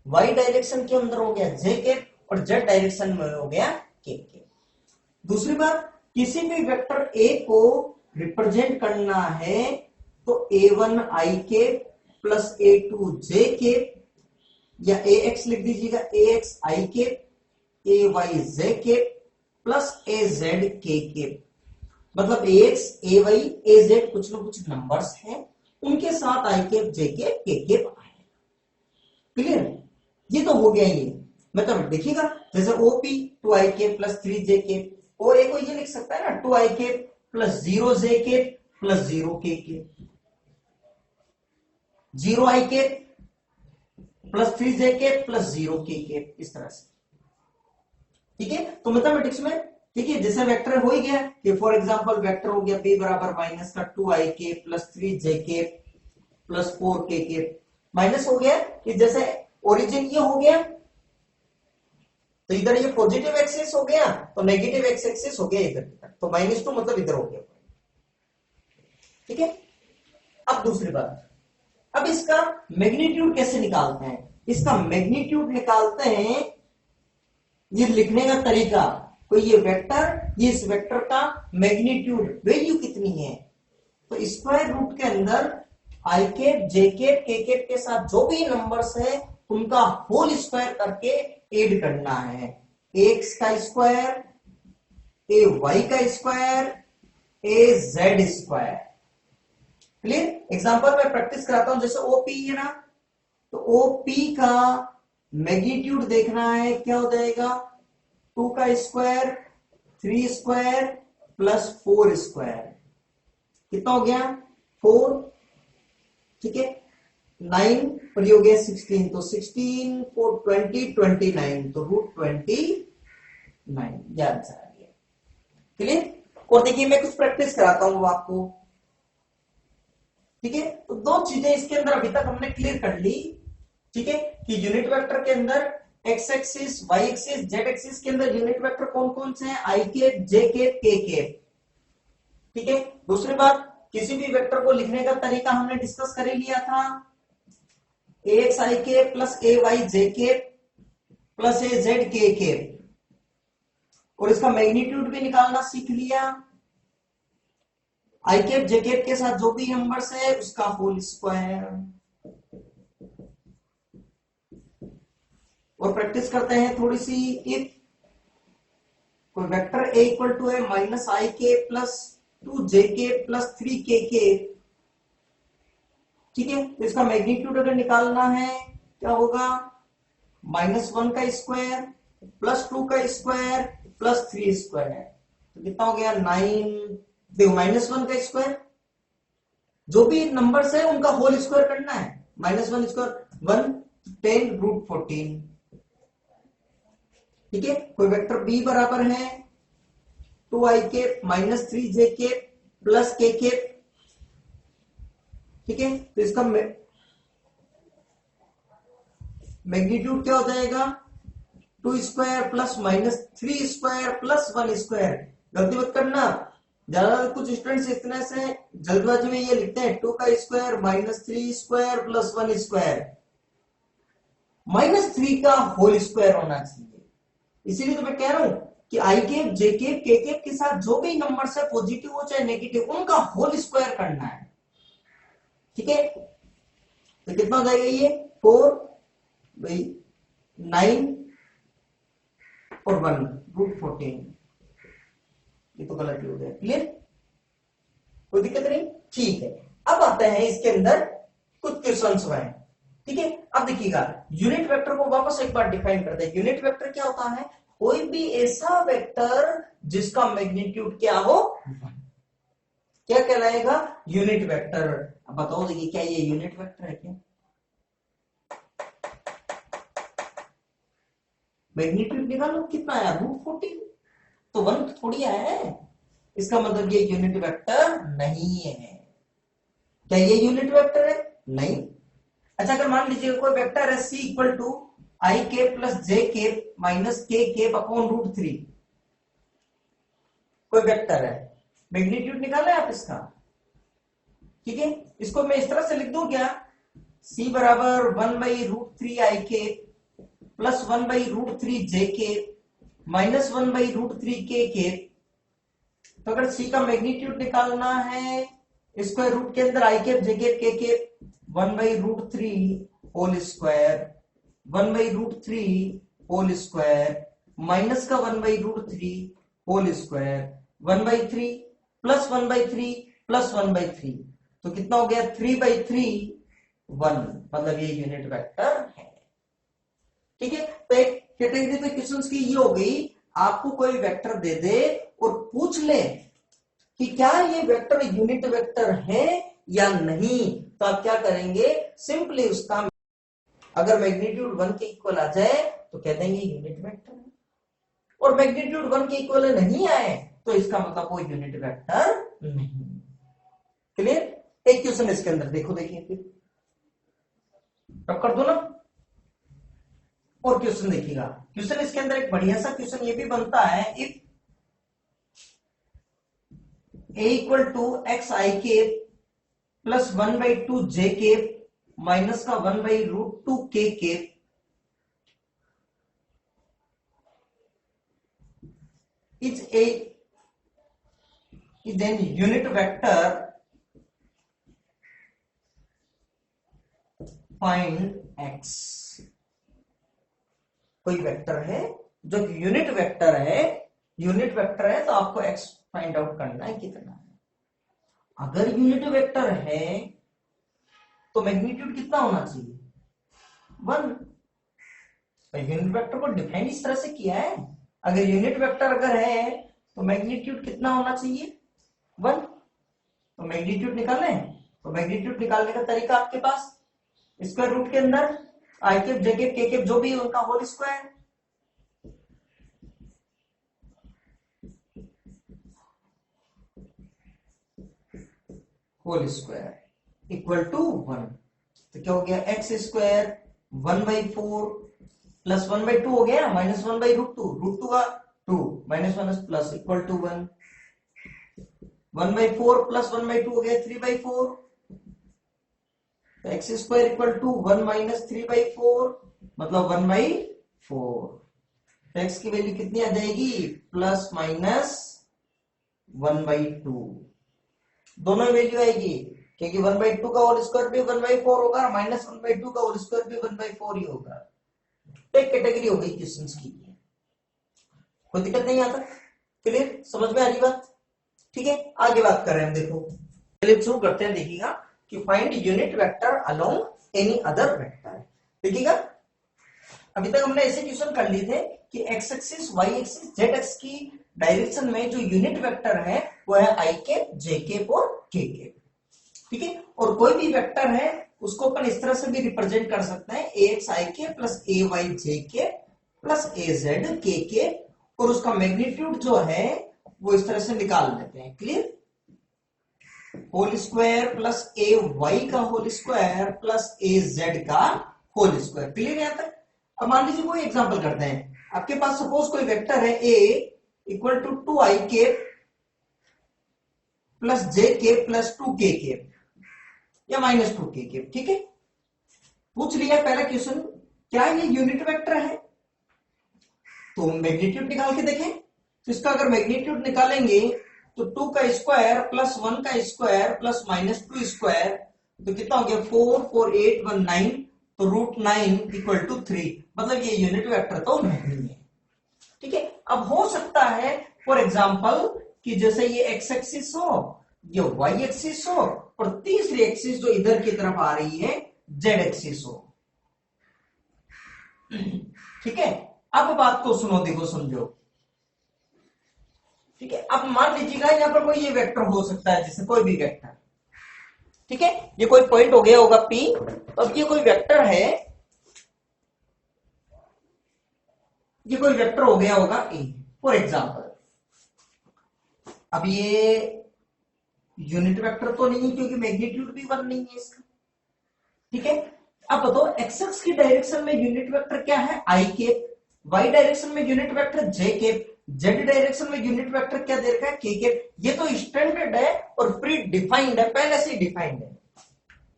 वाई डायरेक्शन के अंदर हो गया जे के, और जेड डायरेक्शन में हो गया के। दूसरी बात, किसी भी वेक्टर ए को रिप्रेजेंट करना है तो A1 आई के प्लस A2 जे के, या AX लिख दीजिएगा, AX आई के, AY जे के प्लस AZ के। मतलब AX AY AZ कुछ ना कुछ नंबर्स हैं, उनके साथ आई के जे के आए। क्लियर? ये तो हो गया ये मतलब। देखिएगा जैसे OP 2 आई के प्लस 3 जे के, और एक को ये लिख सकता है ना 2 आई के प्लस 0 जे के प्लस 0 के, 0 आई के प्लस 3 जे के प्लस 0 के, इस तरह से। ठीक है, तो मैथमेटिक्स में ठीक है, जैसे वेक्टर हो ही गया कि फॉर एग्जांपल वेक्टर हो गया p बराबर माइनस का 2 आई के प्लस 3 जे के प्लस 4 के, माइनस हो गया कि जैसे ओरिजिन ये हो गया तो इधर ये पॉजिटिव एक्सिस हो गया, तो नेगेटिव एक्स एक्सिस हो गया इधर, तो -2 मतलब इधर हो गया। ठीक है, अब दूसरी बात, अब इसका मैग्नीट्यूड कैसे निकालते हैं? इसका मैग्नीट्यूड निकालते हैं, ये लिखने का तरीका, कोई ये वेक्टर, ये इस वेक्टर का मैग्नीट्यूड वैल्यू कितनी है, तो स्क्वायर रूट के अंदर आई cap J cap K cap के साथ जो भी नंबर्स है उनका होल स्क्वायर करके ऐड करना है। एक्स का स्क्वायर, ए वाई का स्क्वायर, ए जेड स्क्वायर। क्लियर? एग्जांपल में प्रैक्टिस कराता हूं। जैसे ओपी है ना, तो ओपी का मैग्नीट्यूड देखना है, क्या हो जाएगा? 2 का स्क्वायर, 3 स्क्वायर प्लस 4 स्क्वायर। कितना हो गया? 4। ठीक है, 9 और ये हो गया 16, तो 16 4 20 29, तो √29 ये आंसर आ गया। क्लियर? और देखिए मैं कुछ प्रैक्टिस कराता हूं आपको। ठीक है, तो दो चीजें इसके अंदर अभी तक हमने क्लियर कर ली। ठीक है, कि यूनिट वेक्टर के अंदर X axis, Y axis, Z axis के अंदर यूनिट वेक्टर कौन कौन से हैं? I cap, J cap, K cap. ठीक है, दूसरी बात, किसी भी वेक्टर को लिखने का तरीका हमने डिस्कस कर ही लिया था। ए एक्स आई केप प्लस ए वाई जे केप प्लस ए जेड के केप, और इसका मैग्नीट्यूड भी निकालना सीख लिया। आई केप जे केप के साथ जो भी नंबर्स है उसका होल स्क्वायर। और प्रैक्टिस करते हैं थोड़ी सी। इफ कोई वेक्टर ए इक्वल टू है माइनस आई के प्लस 2 जे के प्लस 3 के, ठीक है, तो इसका मैग्नीट्यूड अगर निकालना है क्या होगा? -1 का स्क्वायर प्लस 2 का स्क्वायर प्लस 3 स्क्वायर, तो कितना हो गया? 9। देखो -1 का स्क्वायर, जो भी नंबर्स है उनका होल स्क्वायर करना है। -1 स्क्वायर 1, 10 √14। ठीक है, कोई वेक्टर बी बराबर है 2i के माइनस 3j के प्लस के। ठीक है, तो इसका मैग्नीट्यूड क्या हो जाएगा? 2 square plus -3 square plus 1 square. गलती मत करना, ज्यादा कुछ स्टूडेंट्स इतने से जल्दबाजी में ये लिखते हैं 2 का स्क्वायर -3 स्क्वायर प्लस 1 स्क्वायर। -3 का होल स्क्वायर होना चाहिए। इसीलिए तो मैं कह रहा हूं कि आई cap, J cap, K cap के साथ जो भी नंबर्स है पॉजिटिव हो चाहे नेगेटिव, उनका होल स्क्वायर करना है। ठीक है, तो कितना हो जाएगा ये? 4 भाई 9 और 1 √14। ये तो गलत ही हो गया। क्लियर? कोई दिक्कत नहीं? ठीक है, अब आते हैं इसके अंदर कुछ क्वेश्चंस हुए। ठीक है, अब देखिएगा, यूनिट वेक्टर को वापस एक बार डिफाइन करते हैं। यूनिट वेक्टर क्या होता है? कोई भी ऐसा वेक्टर जिसका मैग्नीट्यूड क्या हो, क्या कहलाएगा? Unit vector. अब बताओ, देखिए क्या ये यूनिट वेक्टर है? क्या मैग्नीट्यूड निकालो, कितना आया? √14, तो 1 थोड़ी आया है। इसका मतलब ये यूनिट वेक्टर नहीं है। क्या ये यूनिट वेक्टर है? नहीं। अच्छा, अगर मान लीजिए कोई वेक्टर है सी equal to I K plus जे के माइनस के केप अपॉन √3, कोई वेक्टर है, मैग्नीट्यूड निकाले आप इसका। ठीक है, इसको मैं इस तरह से लिख दूं क्या? सी बराबर 1/√3 आई के प्लस 1/√3 जे के माइनस 1/√3 के। तो अगर सी का मैग्नीट्यूड निकालना है, स्क्वायर रूट के अंदर आई केप जे केप के 1/√3 whole square, 1/√3 whole square minus का 1/√3 होल स्क्वायर, 1/3 प्लस 1/3 प्लस 1/3, तो कितना हो गया? 3/3 1, मतलब ये यूनिट वेक्टर है। ठीक है, तो एक कैटेगरी तो क्वेश्चंस की ये हो गई, आपको कोई वेक्टर दे दे और पूछ ले कि क्या ये वेक्टर यूनिट वेक्टर है या नहीं, तो आप क्या करेंगे? सिंपली उसका अगर मैग्नीट्यूड 1 के इक्वल आ जाए तो कह देंगे यूनिट वेक्टर है, और मैग्नीट्यूड 1 के इक्वल नहीं आए तो इसका मतलब वो यूनिट वेक्टर नहीं। क्लियर? एक क्वेश्चन इसके अंदर देखो, देखिए फिर रब कर दो ना। और क्वेश्चन देखिएगा, क्वेश्चन इसके अंदर एक बढ़िया सा क्वेश्चन ये भी बनता है। If A equal to X I K plus 1/2 जे के माइनस का 1/√2 के is an unit vector find x. कोई वेक्टर है जो यूनिट वेक्टर है, यूनिट वेक्टर है तो आपको एक्स फाइंड आउट करना है कितना है। अगर यूनिट वेक्टर है तो मैग्नीट्यूड कितना होना चाहिए, 1। यूनिट वेक्टर को डिफाइन इस तरह से किया है, अगर यूनिट वेक्टर अगर है तो मैग्नीट्यूड कितना होना चाहिए, 1। तो मैग्नीट्यूड निकालें, तो मैग्नीट्यूड निकालने का तरीका आपके पास स्क्वायर रूट के अंदर I cap J cap K cap जो भी उनका whole square, whole square equal to 1। तो क्या हो गया, एक्स स्क्वायर 1/4 प्लस 1/2 हो गया, माइनस 1/√2, √2 का 2 minus minus plus equal to 1। 1/4 plus 1/2 हो गया 3/4, तो X square equal to 1 minus 3/4 मतलब 1/4। तो एक्स की वैल्यू कितनी आ जाएगी, प्लस माइनस 1/2, दोनों वैल्यू आएगी क्योंकि 1/2 का होल स्क्वायर भी 1/4 होगा, माइनस 1/2 का होल स्क्वायर भी 1/4 ही होगा। एक कैटेगरी हो गई क्वेश्चंस की, कोई दिक्कत नहीं आता, क्लियर, समझ में आ रही बात, ठीक है। आगे बात कर रहे हैं हम, देखो चलिए शुरू करते हैं। देखिएगा कि find unit vector along any other vector. देखिएगा अभी तक हमने ऐसे क्वेश्चन कर लिए थे कि X axis Y axis Z axis की डायरेक्शन में जो यूनिट वेक्टर है वो है आई कैप जे कैप और के कैप, ठीक है। और कोई भी वेक्टर है उसको अपन इस तरह से भी रिप्रेजेंट कर सकते हैं, ए x I K plus A Y जे के प्लस ए जेड के के, और उसका मैग्नीट्यूड जो है वो इस तरह से निकाल लेते हैं, क्लियर। होल स्क्वायर प्लस ए वाई का होल स्क्वायर प्लस ए जेड का होल स्क्वायर, क्लियर यहां तक। अब मान लीजिए कोई एग्जांपल करते हैं, आपके पास सपोज कोई वेक्टर है ए इक्वल टू 2i के प्लस जे के प्लस 2k के या माइनस 2k के, ठीक है। पूछ लिया पहला क्वेश्चन, क्या ये यूनिट वेक्टर है, तो मैग्नीट्यूड निकाल के देखें। तो इसका अगर मैग्नीट्यूड निकालेंगे तो 2 का स्क्वायर प्लस 1 का स्क्वायर प्लस माइनस 2 स्क्वायर, तो कितना हो गया 4 4 8 1 9, तो √9 इक्वल टू 3, मतलब ये यूनिट वेक्टर तो नहीं है, ठीक है। अब हो सकता है फॉर एग्जांपल कि जैसे ये एक्स एक्सिस हो, ये वाई एक्सिस हो, और तीसरी एक्सिस जो इधर की तरफ आ रही है जेड एक्सिस हो, ठीक है। अब बात को सुनो, देखो समझो, ठीक है। अब मान लीजिएगा यहां पर कोई ये वेक्टर हो सकता है, जैसे कोई भी वेक्टर, ठीक है, ये कोई पॉइंट हो गया होगा P, तो अब ये कोई वेक्टर है, ये कोई वेक्टर हो गया होगा A फॉर एग्जांपल। अब ये यूनिट वेक्टर तो नहीं है क्योंकि मैग्नीट्यूड भी 1 नहीं है इसका, ठीक है। अब बताओ एक्स एक्स की डायरेक्शन में यूनिट वेक्टर क्या है, आई केप, वाई डायरेक्शन में unit vector J cap, Z direction में यूनिट वेक्टर क्या दे रखा है, के केप। ये तो स्टैंडर्ड है और प्री डिफाइंड है, पहले से डिफाइंड है।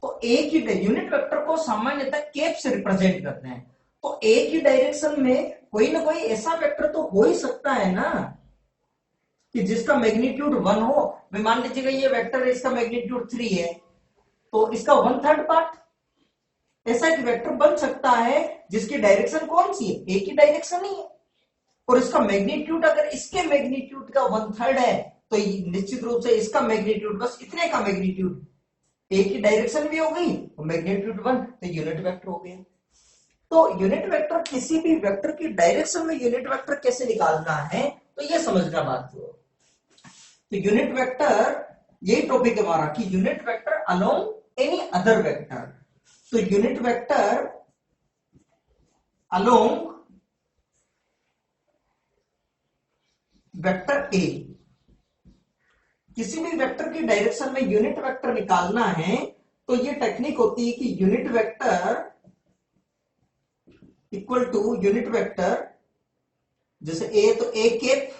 तो एक ही यूनिट वेक्टर को सामान्यतः केप से रिप्रेजेंट करते हैं, तो एक ही डायरेक्शन में कोई ना कोई ऐसा वेक्टर तो हो ही सकता है ना कि जिसका मैग्नीट्यूड 1 हो। मान लीजिएगा ये वेक्टर है, इसका मैग्नीट्यूड 3 है, तो इसका 1/3 पार्ट ऐसा एक वेक्टर बन सकता है जिसकी डायरेक्शन कौन सी है, एक ही डायरेक्शन ही है, और इसका मैग्नीट्यूड अगर इसके मैग्नीट्यूड का 1/3 है तो निश्चित रूप से इसका मैग्नीट्यूड बस इतने का मैग्नीट्यूड, एक ही डायरेक्शन भी हो गई और मैग्नीट्यूड 1, तो यूनिट वेक्टर हो गया। तो यूनिट वेक्टर, किसी भी वेक्टर की डायरेक्शन में यूनिट वेक्टर कैसे निकालना है, तो ये समझना बात हो। तो यूनिट वेक्टर, यही टॉपिक है हमारा कि unit vector along any other vector. तो unit vector along vector A, किसी भी वेक्टर की डायरेक्शन में यूनिट वेक्टर निकालना है तो ये टेक्निक होती है कि unit vector equal to unit vector, जैसे ए तो ए केप,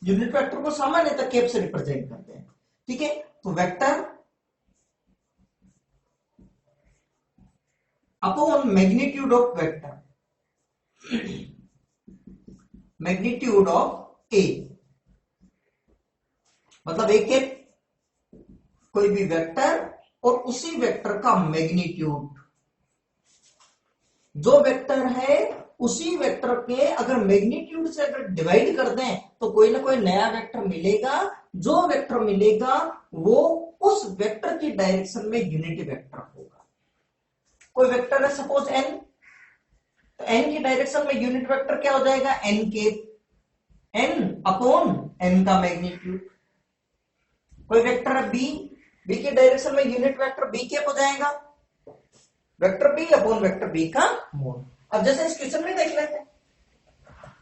यूनिट वेक्टर को सामान्यतः केप से रिप्रेजेंट करते हैं, ठीक है। तो vector upon magnitude of vector, magnitude of A, मतलब एक केप कोई भी वेक्टर और उसी वेक्टर का मैग्नीट्यूड, जो वेक्टर है उसी वेक्टर के अगर मैग्नीट्यूड से अगर डिवाइड कर दें तो कोई ना कोई नया वेक्टर मिलेगा। जो वेक्टर मिलेगा वो उस वेक्टर की डायरेक्शन में यूनिट वेक्टर होगा। कोई वेक्टर है सपोज एन, तो एन की डायरेक्शन में यूनिट वेक्टर क्या हो जाएगा, एन के, एन अपॉन एन का मैग्नीट्यूड। कोई वेक्टर है बी, बी की डायरेक्शन में यूनिट वेक्टर बी के हो जाएगा, vector B upon vector B का मोड। अब जैसे इस क्वेश्चन में देख लेते हैं,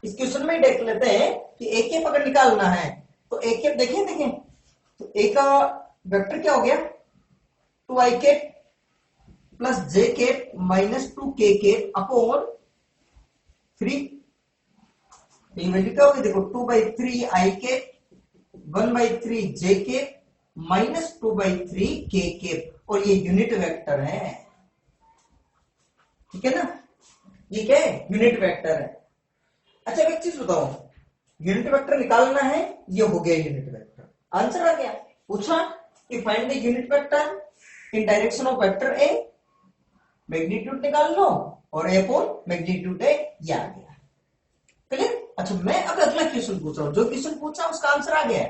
इस क्वेश्चन में देख लेते हैं कि ए के अगर निकालना है तो ए के देखें तो ए का वेक्टर क्या हो गया, 2i के प्लस जे के माइनस 2k के अपॉन 3। ये वैल्यू क्या होगी, देखो 2/3 i के 1/3 जे के माइनस 2/3 के, और ये यूनिट वेक्टर है, ठीक है ना, ये क्या है, यूनिट वेक्टर है। अच्छा एक चीज बताओ, यूनिट वेक्टर निकालना है, ये हो गया यूनिट वेक्टर, आंसर आ गया। पूछा कि find the unit vector in direction of vector A, magnitude निकाल लो और ए अपॉन मैग्नीट्यूड ए, ये आ गया, क्लियर। अच्छा मैं अब अगला क्वेश्चन पूछ रहा हूं, जो क्वेश्चन पूछा उसका आंसर आ गया,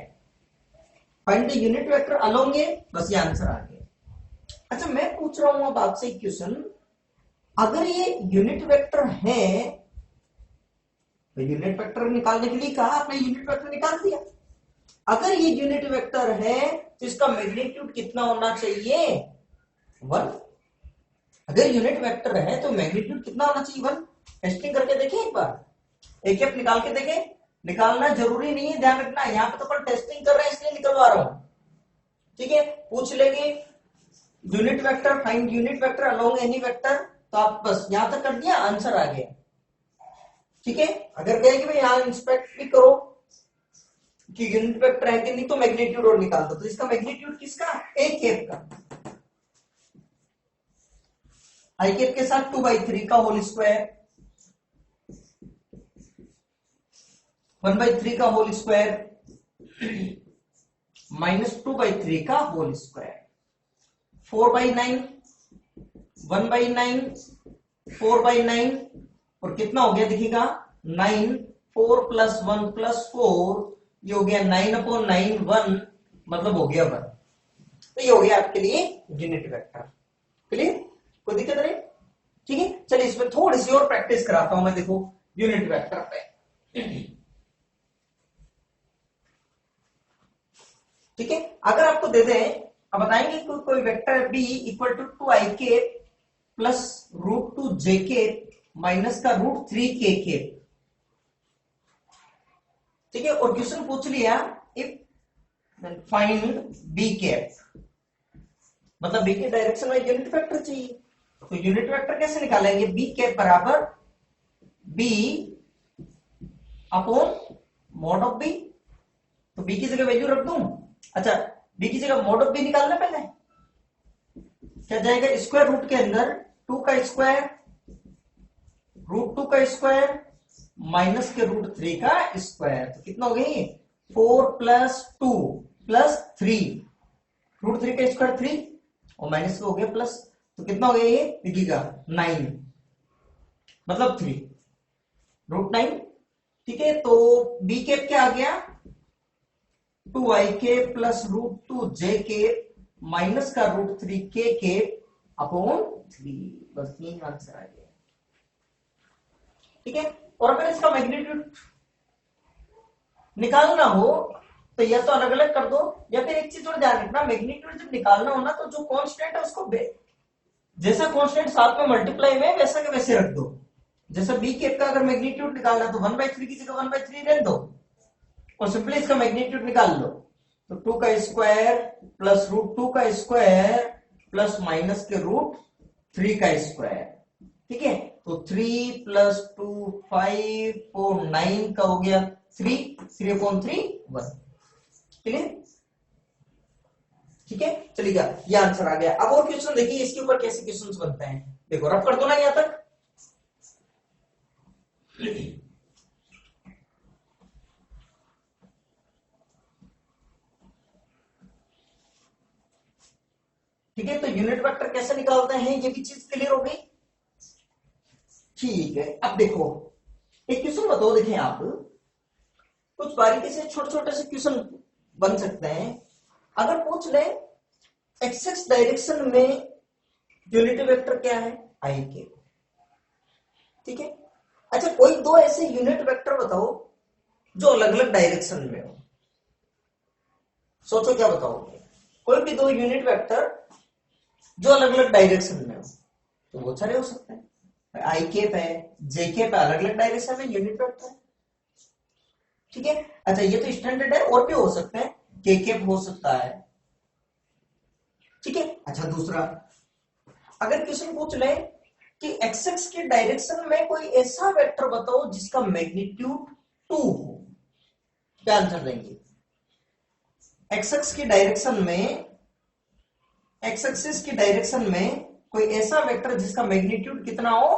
find the unit vector along A, बस ये आंसर आ गया। अच्छा मैं पूछ रहा हूं अब आपसे एक क्वेश्चन, अगर ये यूनिट वेक्टर है तो यूनिट वेक्टर निकालने के लिए कहा, आपने यूनिट वेक्टर निकाल दिया। अगर ये यूनिट वेक्टर है तो इसका मैग्नीट्यूड कितना होना चाहिए, 1। अगर यूनिट वेक्टर है तो मैग्नीट्यूड कितना होना चाहिए, 1। टेस्टिंग करके देखें एक बार, एक एफ निकाल के देखें, निकालना जरूरी नहीं है, ध्यान रखना, यहाँ पे तो अपन टेस्टिंग कर रहे हैं इसलिए निकलवा रहा हूं, ठीक है। पूछ लेंगे unit vector, find unit vector along any vector, तो आप बस यहां तक कर दिया, आंसर आ गया, ठीक है। अगर कहे कि भाई यहां इंस्पेक्ट भी करो कि यूनिट वेक्टर है कि नहीं, तो मैग्नीट्यूड और निकाल दो, तो इसका मैग्नीट्यूड किसका, ए केप का, आई केप के साथ 2/3 का होल स्क्वायर, 1/3 का होल स्क्वायर माइनस 2/3 का होल स्क्वायर, 4/9, 1/9, 4/9, और कितना हो गया देखिएगा 9, 4 + 1 + 4, ये हो गया 9/9, 1 मतलब हो गया 1। तो ये हो गया आपके लिए यूनिट वेक्टर, क्लियर, कोई दिक्कत नहीं, ठीक है। चलिए इसमें थोड़ी सी और प्रैक्टिस कराता हूं मैं, देखो यूनिट वेक्टर पे, ठीक है। अगर आपको दे दें, अब बताएंगे कोई vector B equal to 2i plus √2 j minus का √3 ठीक है, और क्वेश्चन पूछ लिया इफ फाइंड बी कैप, मतलब बी के डायरेक्शन में यूनिट वेक्टर चाहिए, तो यूनिट वेक्टर कैसे निकालेंगे, बी कैप बराबर B upon mod of B, तो बी की जगह वैल्यू रख दूं, अच्छा बी की जगह मॉड ऑफ बी निकालना, पहले क्या जाएगा, स्क्वायर रूट के अंदर 2 का स्क्वायर √2 का स्क्वायर माइनस के √3 का स्क्वायर, तो कितना हो गई 4 + 2 + 3, √3 का स्क्वायर 3 और माइनस हो गया प्लस, तो कितना हो गया ये देखिएगा 9 मतलब 3 √9, ठीक है। तो बी कैप क्या आ गया 2i प्लस √2 j माइनस का √3 अपॉन 3, बस यही आंसर आ गया, ठीक है। और अगर इसका मैग्नीट्यूड निकालना हो तो या तो अलग अलग कर दो, या फिर एक चीज और ध्यान रखना, मैग्नीट्यूड जब निकालना हो ना तो जो कांस्टेंट है उसको जैसा कांस्टेंट साथ में मल्टीप्लाई में वैसा के वैसे रख दो। जैसा बी केप का अगर मैग्नीट्यूड निकालना तो 1/3 की जगह 1/3 रहने दो और सिंपली इसका मैग्नीट्यूड निकाल लो, तो 2 का स्क्वायर प्लस √2 का स्क्वायर प्लस माइनस के √3 का स्क्वायर, ठीक है। तो 3 + 2 5 4 9 का हो गया 3/3 1, क्लियर, ठीक है। चलिएगा ये आंसर आ गया। अब और क्वेश्चन देखिए इसके ऊपर कैसे क्वेश्चंस बनते हैं, देखो रफ कर दो ना यहां तक, ठीक है। तो यूनिट वेक्टर कैसे निकालते हैं ये भी चीज क्लियर हो गई। ठीक है, अब देखो एक क्वेश्चन बताओ, देखें आप कुछ बारीकी से छोटे छोटे से क्वेश्चन बन सकते हैं। अगर पूछ ले एक्स डायरेक्शन में यूनिट वेक्टर क्या है, आई के, ठीक है। अच्छा कोई दो ऐसे यूनिट वेक्टर बताओ जो अलग अलग डायरेक्शन में हो, सोचो क्या बताओगे। कोई भी दो यूनिट वेक्टर जो अलग अलग डायरेक्शन में हो, तो बहुत सारे हो सकते हैं। आई केप है, जे केप है, अलग अलग डायरेक्शन में यूनिट वेक्टर है, ठीक है। अच्छा ये तो स्टैंडर्ड है, और भी हो सकते हैं, के केप हो सकता है, ठीक है। अच्छा दूसरा, अगर क्वेश्चन पूछ ले कि एक्स एक्स के डायरेक्शन में कोई ऐसा वेक्टर बताओ जिसका मैग्नीट्यूड 2 हो, क्या आंसर देंगे। एक्स एक्स की डायरेक्शन में, एक्स एक्सिस की डायरेक्शन में कोई ऐसा वेक्टर जिसका मैग्नीट्यूड कितना हो,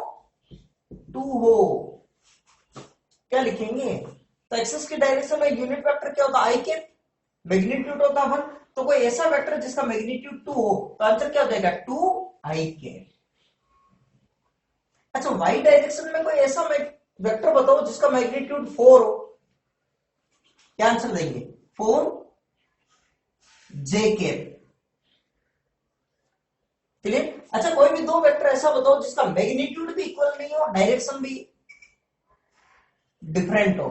2 हो, क्या लिखेंगे। तो एक्सिस की डायरेक्शन में यूनिट वेक्टर क्या होता है, आई के, मैग्नीट्यूड होता है 1, तो कोई ऐसा वेक्टर जिसका मैग्नीट्यूड 2 हो, तो आंसर क्या हो जाएगा, 2 आई के। अच्छा वाई डायरेक्शन में कोई ऐसा वेक्टर बताओ जिसका मैग्नीट्यूड 4 हो, क्या आंसर देंगे, 4 जे के, क्लियर। अच्छा कोई भी दो वेक्टर ऐसा बताओ जिसका मैग्नीट्यूड भी इक्वल नहीं हो, डायरेक्शन भी डिफरेंट हो,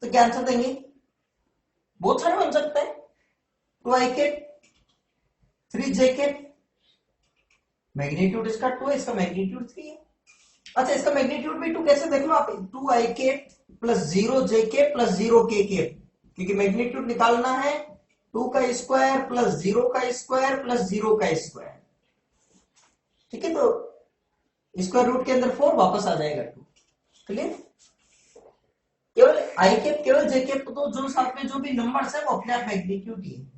तो क्या आंसर देंगे। बहुत सारे बन सकते हैं, 2 आई के, 3 जे के, मैग्नीट्यूड इसका 2 है, इसका मैग्नीट्यूड 3 है। अच्छा इसका मैग्नीट्यूड भी 2 कैसे देख लो आप, 2 आई के प्लस 0 जे के प्लस 0 के, क्योंकि मैग्नीट्यूड निकालना है 2 का स्क्वायर प्लस 0 का स्क्वायर प्लस 0 का स्क्वायर, ठीक है। तो स्क्वायर रूट के अंदर 4 वापस आ जाएगा 2, क्लियर। केवल आई कैप केवल जे कैप तो जो साथ में जो भी नंबर्स है वो अपने आप मैग्नीट्यूड ही है,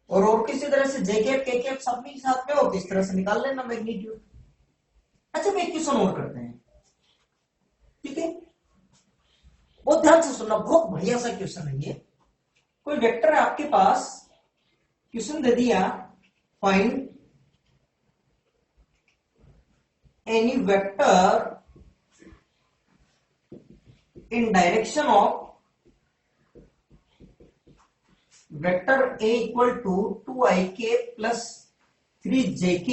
और किसी तरह से जे कैप के कैप सब भी साथ में हो तो इस तरह से निकाल लेना मैग्नीट्यूड। अच्छा मैं एक क्वेश्चन और करते हैं, ठीक है, बहुत ध्यान से सुनना, बहुत बढ़िया सा क्वेश्चन है ये। कोई वेक्टर है आपके पास, क्वेश्चन दे दिया, find any vector in direction of vector A equal to 2ik plus 3jk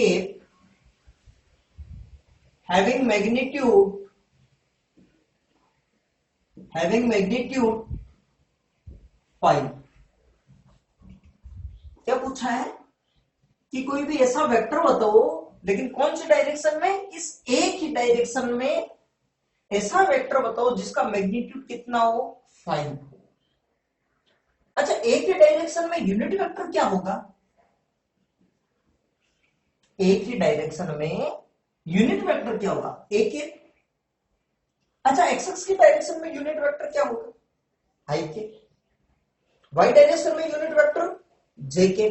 having magnitude 5। क्या पूछा है कि कोई भी ऐसा वेक्टर बताओ, लेकिन कौन सी डायरेक्शन में, इस एक ही डायरेक्शन में ऐसा वेक्टर बताओ जिसका मैग्नीट्यूड कितना हो, 5 हो। अच्छा एक ही डायरेक्शन में यूनिट वेक्टर क्या होगा, एक ही डायरेक्शन में यूनिट वेक्टर क्या होगा, एक ही। अच्छा एक्स एक्स की डायरेक्शन में यूनिट वेक्टर क्या होगा, आई के। वाई डायरेक्शन में यूनिट वेक्टर जे के।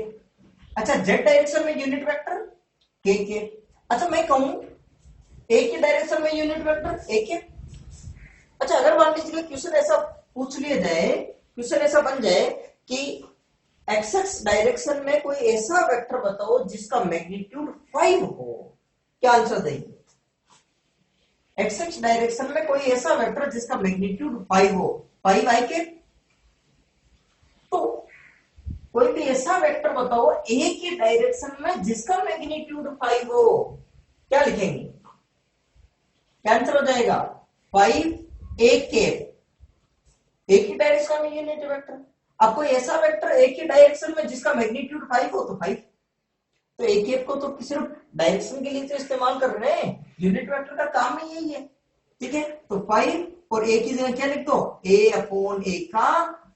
अच्छा जेड डायरेक्शन में यूनिट वेक्टर के। अच्छा मैं कहूं एक ही डायरेक्शन में यूनिट वेक्टर ए के। अच्छा अगर मान लीजिए क्वेश्चन ऐसा पूछ लिया जाए, क्वेश्चन ऐसा बन जाए कि एक्स एक्स डायरेक्शन में कोई ऐसा वेक्टर बताओ जिसका मैग्नीट्यूड 5 हो, क्या आंसर देंगे। एक्स एक्स डायरेक्शन में कोई ऐसा वेक्टर जिसका मैग्नीट्यूड 5 हो, 5 आई के। तो कोई भी ऐसा वेक्टर बताओ एक ही डायरेक्शन में जिसका मैग्नीट्यूड 5 हो, क्या लिखेंगे, क्या आंसर हो जाएगा, 5 एक केप। एक ही डायरेक्शन में यूनिट वेक्टर, अब कोई ऐसा वेक्टर एक ही डायरेक्शन में जिसका मैग्नीट्यूड 5 हो तो 5। तो एक केप को तो सिर्फ डायरेक्शन के लिए तो इस्तेमाल कर रहे हैं, यूनिट वेक्टर का काम ही यही है, ठीक है। तो 5 और ए की जगह क्या लिख दो, a अपॉन ए का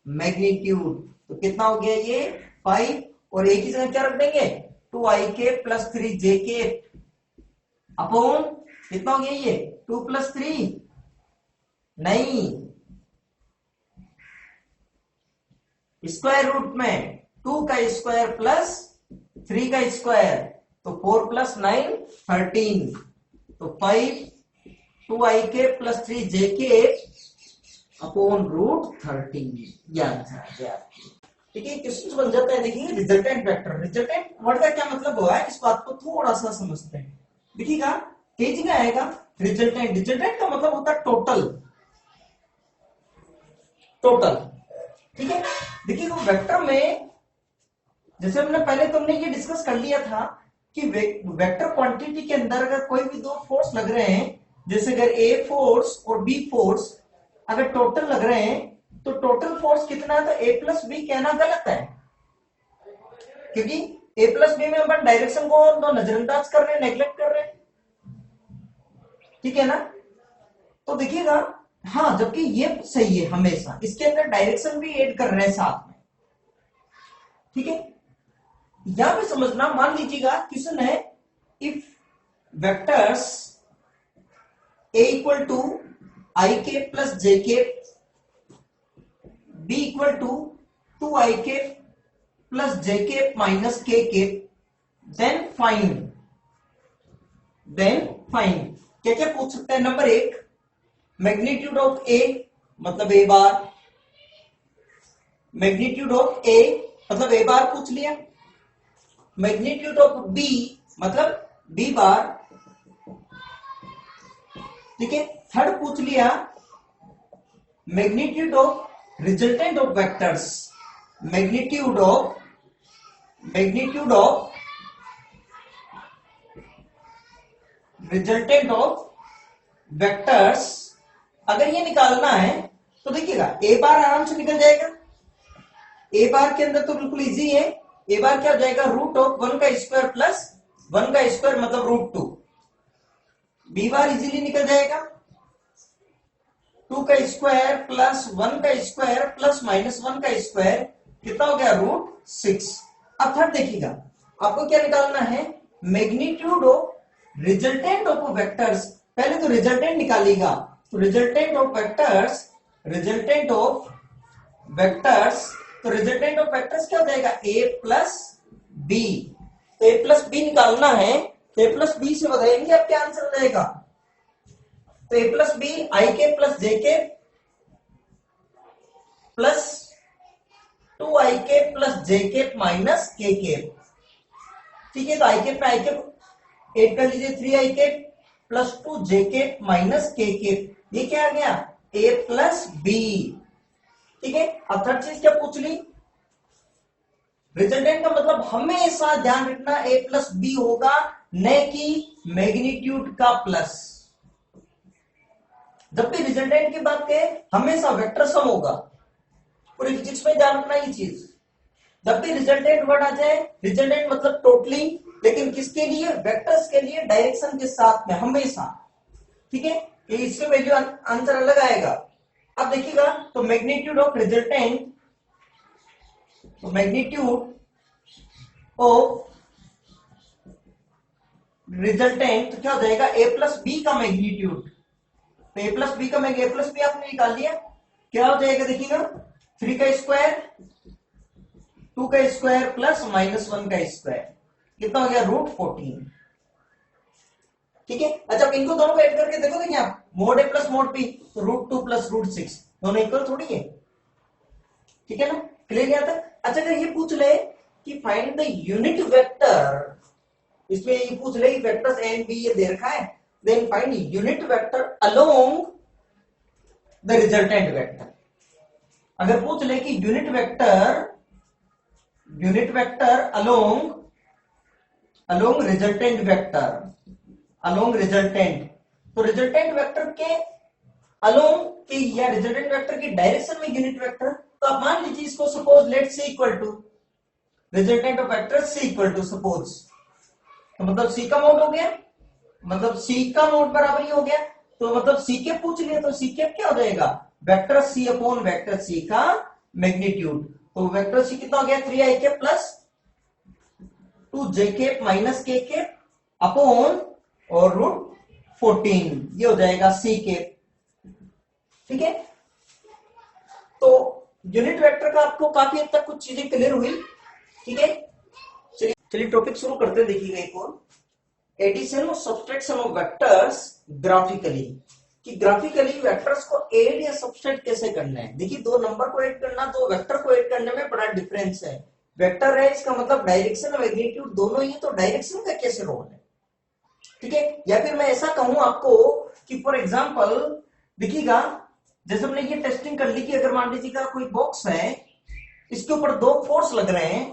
मैग्नीट्यूड, तो कितना हो गया ये 5, और ए की जगह क्या रख देंगे, 2 आई के प्लस 3 जे के अपॉन कितना हो गया ये 2 प्लस 3, नहीं स्क्वायर रूट में 2 का स्क्वायर प्लस 3 का स्क्वायर, तो 4 प्लस 9 13, तो 5 2 आई के प्लस 3 जे के अपॉन रूट 13, ये आंसर आ गया। ठीक है, क्वेश्चन बन जाता है। देखिए रिजल्टेंट वेक्टर, रिजल्टेंट वर्ड का क्या मतलब हुआ है, इस बात को थोड़ा सा समझते हैं। देखिएगा के जगह आएगा रिजल्टेंट। रिजल्टेंट का मतलब होता है टोटल, टोटल। ठीक है, देखिए तो वेक्टर में जैसे हमने पहले तुमने ये डिस्कस कर लिया था कि वेक्टर क्वांटिटी के अंदर अगर कोई भी दो फोर्स लग रहे हैं, जैसे अगर ए फोर्स और बी फोर्स अगर टोटल लग रहे हैं, तो टोटल फोर्स कितना है, तो ए प्लस बी कहना गलत है, क्योंकि ए प्लस बी में अपन डायरेक्शन को तो नजरअंदाज कर रहे हैं, नेग्लेक्ट कर रहे हैं। ठीक है ना, तो देखिएगा, हाँ, जबकि ये सही है, हमेशा इसके अंदर डायरेक्शन भी ऐड कर रहे हैं साथ में। ठीक है, यहां पे समझना, मान लीजिएगा क्वेश्चन है, if vectors A equal to I K plus जे के, B equal to 2 I K plus जे के माइनस के, देन फाइंड क्या क्या पूछ सकते हैं। नंबर 1, मैग्नीट्यूड ऑफ ए मतलब ए बार, मैग्नीट्यूड ऑफ ए मतलब ए बार पूछ लिया, मैग्नीट्यूड ऑफ बी मतलब बी बार। ठीक है, थर्ड पूछ लिया magnitude of resultant of vectors, magnitude of resultant of vectors. अगर ये निकालना है तो देखिएगा ए बार आराम से निकल जाएगा, ए बार के अंदर तो बिल्कुल इजी है, ए बार क्या हो जाएगा, रूट ऑफ 1 का स्क्वायर प्लस 1 का स्क्वायर मतलब रूट 2। बी बार इजीली निकल जाएगा, 2 का स्क्वायर प्लस 1 का स्क्वायर प्लस माइनस 1 का स्क्वायर, कितना हो गया, रूट 6। अब थर्ड देखिएगा, आपको क्या निकालना है, magnitude of resultant of vectors. पहले तो रिजल्टेंट निकालिएगा, तो रिजल्टेंट ऑफ वेक्टर्स, तो रिजल्टेंट ऑफ वेक्टर्स क्या हो जाएगा, ए प्लस बी। तो ए प्लस बी निकालना है, तो ए प्लस बी से बताएंगे अब क्या आंसर हो जाएगा। तो ए plus B I K plus जे के प्लस 2 आई के प्लस जे के माइनस के। ठीक है, तो आई के पे आई के एड कर लीजिए, 3 आई के प्लस 2 जे के माइनस के। ये क्या आ गया, ए प्लस बी। ठीक है, अब थर्ड चीज क्या पूछ ली, रिजल्टेंट का मतलब हमेशा ध्यान रखना ए प्लस बी होगा, न कि मैग्नीट्यूड का प्लस। जब भी रिजल्टेंट की बात करें हमेशा वेक्टर सम होगा, पूरी फिजिक्स में ध्यान रखना ये चीज। जब भी रिजल्टेंट वर्ड आ जाए, रिजल्टेंट मतलब टोटली, लेकिन किसके लिए, वेक्टर्स के लिए, डायरेक्शन के साथ में हमेशा। ठीक है, इससे वैल्यू आंसर अलग आएगा। अब देखिएगा, तो मैग्नीट्यूड ऑफ रिजल्टेंट, तो मैग्नीट्यूड ऑफ रिजल्टेंट तो क्या हो जाएगा, ए प्लस बी का मैग्नीट्यूड। तो ए प्लस बी का ए प्लस बी आपने निकाल लिया, क्या हो जाएगा देखिएगा, 3 का स्क्वायर 2 का स्क्वायर प्लस माइनस 1 का स्क्वायर, कितना हो गया, रूट 14। ठीक है, अच्छा इनको दोनों को ऐड करके देखो, देखिए आप, मोड ए प्लस मोड बी, तो रूट 2 प्लस रूट 6 दोनों इक्वल थोड़ी है। ठीक है ना, क्लियर यहाँ तक। अच्छा अगर ये पूछ ले कि फाइंड द यूनिट वेक्टर, इसमें ये पूछ ले वेक्टर्स ए एंड बी ये दे रखा है, then find unit vector along the resultant vector. अगर पूछ ले कि unit vector along resultant vector, along resultant, तो रिजल्टेंट वेक्टर के अलोंग की या रिजल्टेंट वेक्टर की डायरेक्शन में यूनिट वेक्टर, तो आप मान लीजिए इसको suppose let C equal to resultant of vector C equal to suppose, तो मतलब सी का मोड हो गया, मतलब सी का मोड बराबर ही हो गया, तो मतलब सी के पूछ लिया, तो सी के क्या हो जाएगा, vector C upon vector C का मैग्नीट्यूड। तो वेक्टर सी कितना हो गया, 3 आई के प्लस 2 जे के माइनस के अपॉन और रूट 14, ये हो जाएगा सी के। ठीक है, तो यूनिट वेक्टर का आपको काफी हद तक कुछ चीजें क्लियर हुई। ठीक है, चलिए टॉपिक शुरू करते हैं। देखिएगा एक और, एडिशन और सब्सट्रैक्शन ऑफ वेक्टर्स ग्राफिकली, कि ग्राफिकली वेक्टर्स को ऐड या सब्सट्रैक्ट कैसे करना है। देखिए, दो नंबर को ऐड करना, दो वेक्टर को ऐड करने में बड़ा डिफरेंस है। वेक्टर है इसका मतलब डायरेक्शन और मैग्नीट्यूड दोनों ही, तो डायरेक्शन का कैसे रोल है। ठीक है। या फिर मैं ऐसा कहूं आपको कि फॉर एग्जाम्पल देखिएगा, जैसे हमने ये टेस्टिंग कर ली कि अगर मान लीजिएगा कोई बॉक्स है, इसके ऊपर दो फोर्स लग रहे हैं,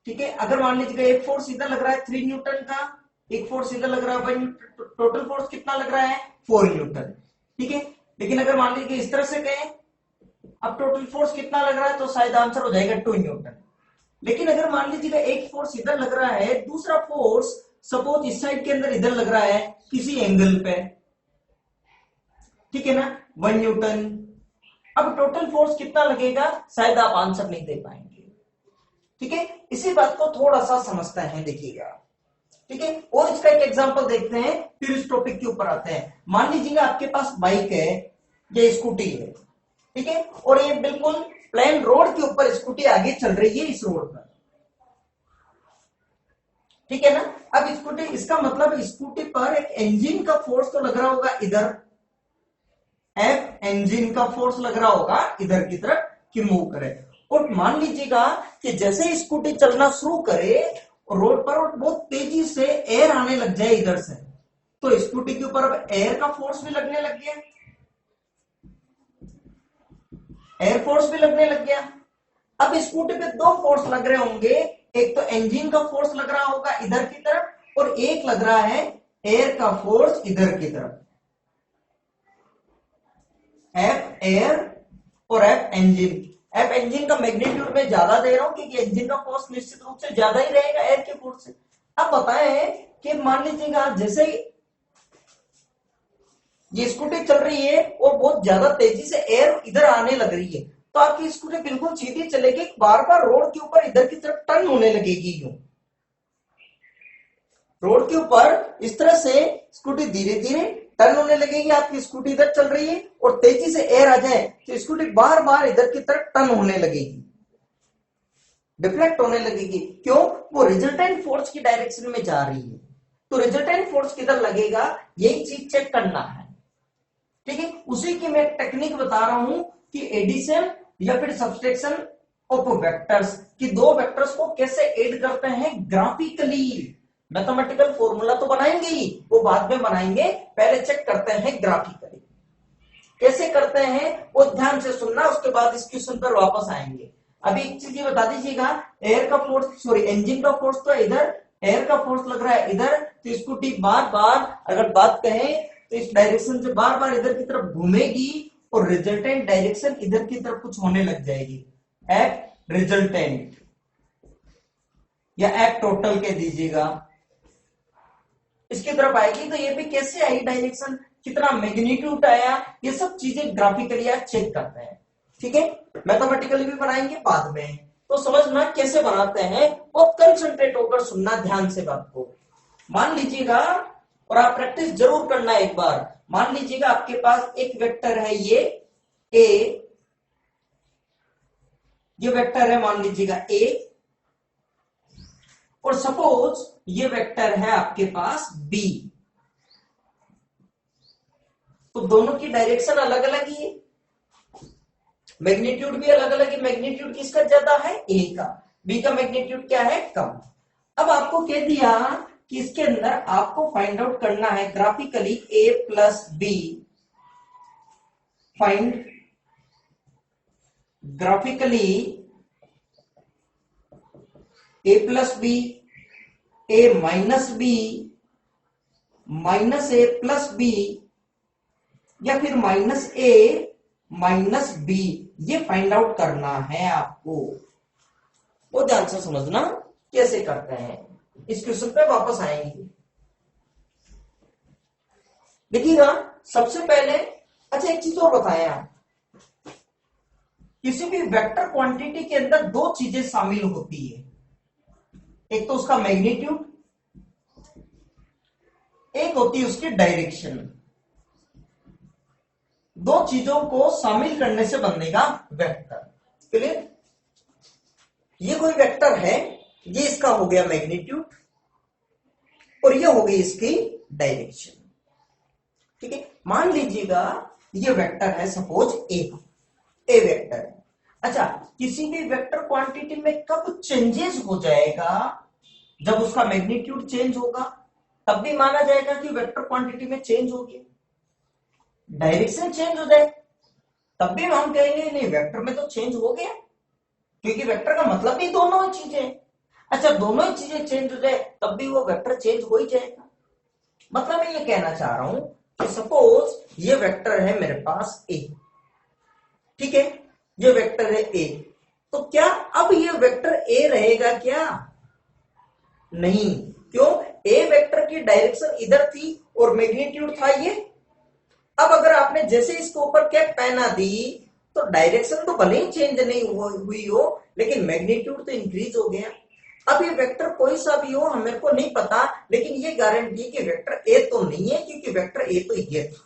ठीक है। अगर मान लीजिएगा एक फोर्स इधर लग रहा है 3 न्यूटन का, एक फोर्स इधर लग रहा है 1 न्यूटन, टोटल फोर्स कितना लग रहा है 4 न्यूटन, ठीक है। लेकिन अगर मान लीजिए इस तरह से कहें, अब टोटल फोर्स कितना लग रहा है, तो शायद आंसर हो जाएगा 2 न्यूटन। लेकिन अगर मान लीजिएगा एक फोर्स इधर लग रहा है, दूसरा फोर्स सपोज इस साइड के अंदर इधर लग रहा है किसी एंगल पे, ठीक है ना, 1 न्यूटन। अब टोटल फोर्स कितना लगेगा, शायद आप आंसर नहीं दे पाएंगे, ठीक है। इसी बात को थोड़ा सा समझते हैं, देखिएगा, ठीक है। और इसका एक एग्जांपल देखते हैं, फिर इस टॉपिक के ऊपर आते हैं। मान लीजिएगा आपके पास बाइक है या स्कूटी है, ठीक है, और ये बिल्कुल प्लेन रोड के ऊपर स्कूटी आगे चल रही है इस रोड पर, ठीक है ना। अब स्कूटी, इसका मतलब स्कूटी पर एक इंजन का फोर्स तो लग रहा होगा इधर, एफ इंजन का फोर्स लग रहा होगा इधर की तरफ कि मूव करे। और मान लीजिएगा कि जैसे ही स्कूटी चलना शुरू करे रोड पर और बहुत तेजी से एयर आने लग जाए इधर से, तो स्कूटी के ऊपर अब एयर का फोर्स भी लगने लग गया, एयर फोर्स भी लगने लग गया। अब स्कूटी पे दो फोर्स लग रहे होंगे, एक तो इंजन का फोर्स लग रहा होगा इधर की तरफ और एक लग रहा है एयर का फोर्स इधर की तरफ, एफ एयर और एफ इंजन। एफ इंजन का मैग्नीट्यूड में ज्यादा दे रहा हूं क्योंकि इंजन का फोर्स निश्चित रूप से ज्यादा ही रहेगा एयर के फोर्स से। अब बताएं कि मान लीजिएगा जैसे ये स्कूटी चल रही है और बहुत ज्यादा तेजी से एयर इधर आने लग रही है, तो आपकी स्कूटी बिल्कुल सीधी चलेगी, बार बार रोड के ऊपर इधर की तरफ टर्न होने लगेगी। यूं रोड के ऊपर इस तरह से स्कूटी धीरे धीरे टर्न होने लगेगी, आपकी स्कूटी इधर चल रही है और तेजी से एयर आ जाए तो स्कूटी बार बार इधर की तरफ टर्न होने लगेगी, डिफ्लेक्ट होने लगेगी। क्यों, वो रिजल्टेंट फोर्स की डायरेक्शन में जा रही है, तो रिजल्टेंट फोर्स किधर लगेगा यही चीज चेक करना है, ठीक है। उसी की मैं टेक्निक बता रहा हूं कि एडिशन या फिर सब्सट्रैक्शन ऑफ वेक्टर्स, कि दो वेक्टर्स को कैसे ऐड करते हैं ग्राफिकली। मैथमेटिकल फॉर्मूला तो बनाएंगे ही, वो बाद में बनाएंगे, पहले चेक करते हैं ग्राफिकली कैसे करते हैं, वो ध्यान से सुनना, उसके बाद इस क्वेश्चन पर वापस आएंगे। अभी एक चीज बता दीजिएगा, एयर का फोर्स, सॉरी इंजन का फोर्स तो इधर, एयर का फोर्स लग रहा है इधर, तो स्कूटी बार बार अगर बात कहें तो इस डायरेक्शन से बार बार इधर की तरफ घूमेगी और रिजल्टेंट डायरेक्शन इधर की तरफ कुछ होने लग जाएगी, एफ रिजल्टेंट या एफ टोटल कह दीजिएगा, इसकी तरफ आएगी। तो ये भी कैसे आई डायरेक्शन, कितना मैग्नीट्यूड आया, ये सब चीजें ग्राफिकली आप चेक करते हैं, ठीक है। मैथमेटिकली भी बनाएंगे बाद में, तो समझना कैसे बनाते हैं, बहुत कंसंट्रेट होकर सुनना ध्यान से बात को। मान लीजिएगा, और आप प्रैक्टिस जरूर करना एक बार, मान लीजिएगा आपके पास एक वेक्टर है ये ए, ये वेक्टर है मान लीजिएगा ए, और सपोज ये वेक्टर है आपके पास बी, तो दोनों की डायरेक्शन अलग अलग ही है, मैग्नीट्यूड भी अलग अलग है। मैग्नीट्यूड किसका ज्यादा है, ए का, बी का मैग्नीट्यूड क्या है, कम। अब आपको कह दिया कि इसके अंदर आपको फाइंड आउट करना है ग्राफिकली ए प्लस बी, फाइंड ग्राफिकली ए प्लस बी, ए माइनस बी, माइनस ए प्लस बी, या फिर माइनस ए माइनस बी, ये फाइंड आउट करना है आपको। वो ध्यान से समझना कैसे करते हैं, इस क्वेश्चन पे वापस आएंगे। देखिएगा सबसे पहले, अच्छा एक चीज और बताएं आप, किसी भी वेक्टर क्वांटिटी के अंदर दो चीजें शामिल होती है, एक तो उसका मैग्नीट्यूड, एक होती है उसकी डायरेक्शन। दो चीजों को शामिल करने से बनेगा वेक्टर, क्लियर। ये कोई वेक्टर है, ये इसका हो गया मैग्नीट्यूड और ये हो गई इसकी डायरेक्शन, ठीक है। मान लीजिएगा ये वेक्टर है सपोज ए वेक्टर है। अच्छा, किसी भी वेक्टर क्वांटिटी में कब चेंजेस हो जाएगा, जब उसका मैग्नीट्यूड चेंज होगा तब भी माना जाएगा कि वेक्टर क्वांटिटी में चेंज हो गया। डायरेक्शन चेंज हो जाए तब भी हम कहेंगे नहीं वेक्टर में तो चेंज हो गया, क्योंकि वेक्टर का मतलब भी दोनों ही चीजें हैं। अच्छा, दोनों ही चीजें चेंज हो जाए तब भी वो वेक्टर चेंज हो ही जाएगा। मतलब मैं ये कहना चाह रहा हूं कि सपोज ये वेक्टर है मेरे पास ए, ठीक है, ये वेक्टर है ए, तो क्या अब ये वेक्टर ए रहेगा क्या? नहीं। क्यों? ए वेक्टर की डायरेक्शन इधर थी और मैग्नीट्यूड था ये। अब अगर आपने जैसे इसके ऊपर कैप पहना दी तो डायरेक्शन तो भले ही चेंज नहीं हुई हो, लेकिन मैग्नीट्यूड तो इंक्रीज हो गया। अब ये वेक्टर कोई सा भी हो हमें को नहीं पता, लेकिन ये गारंटी कि वेक्टर ए तो नहीं है, क्योंकि वेक्टर ए तो ये था,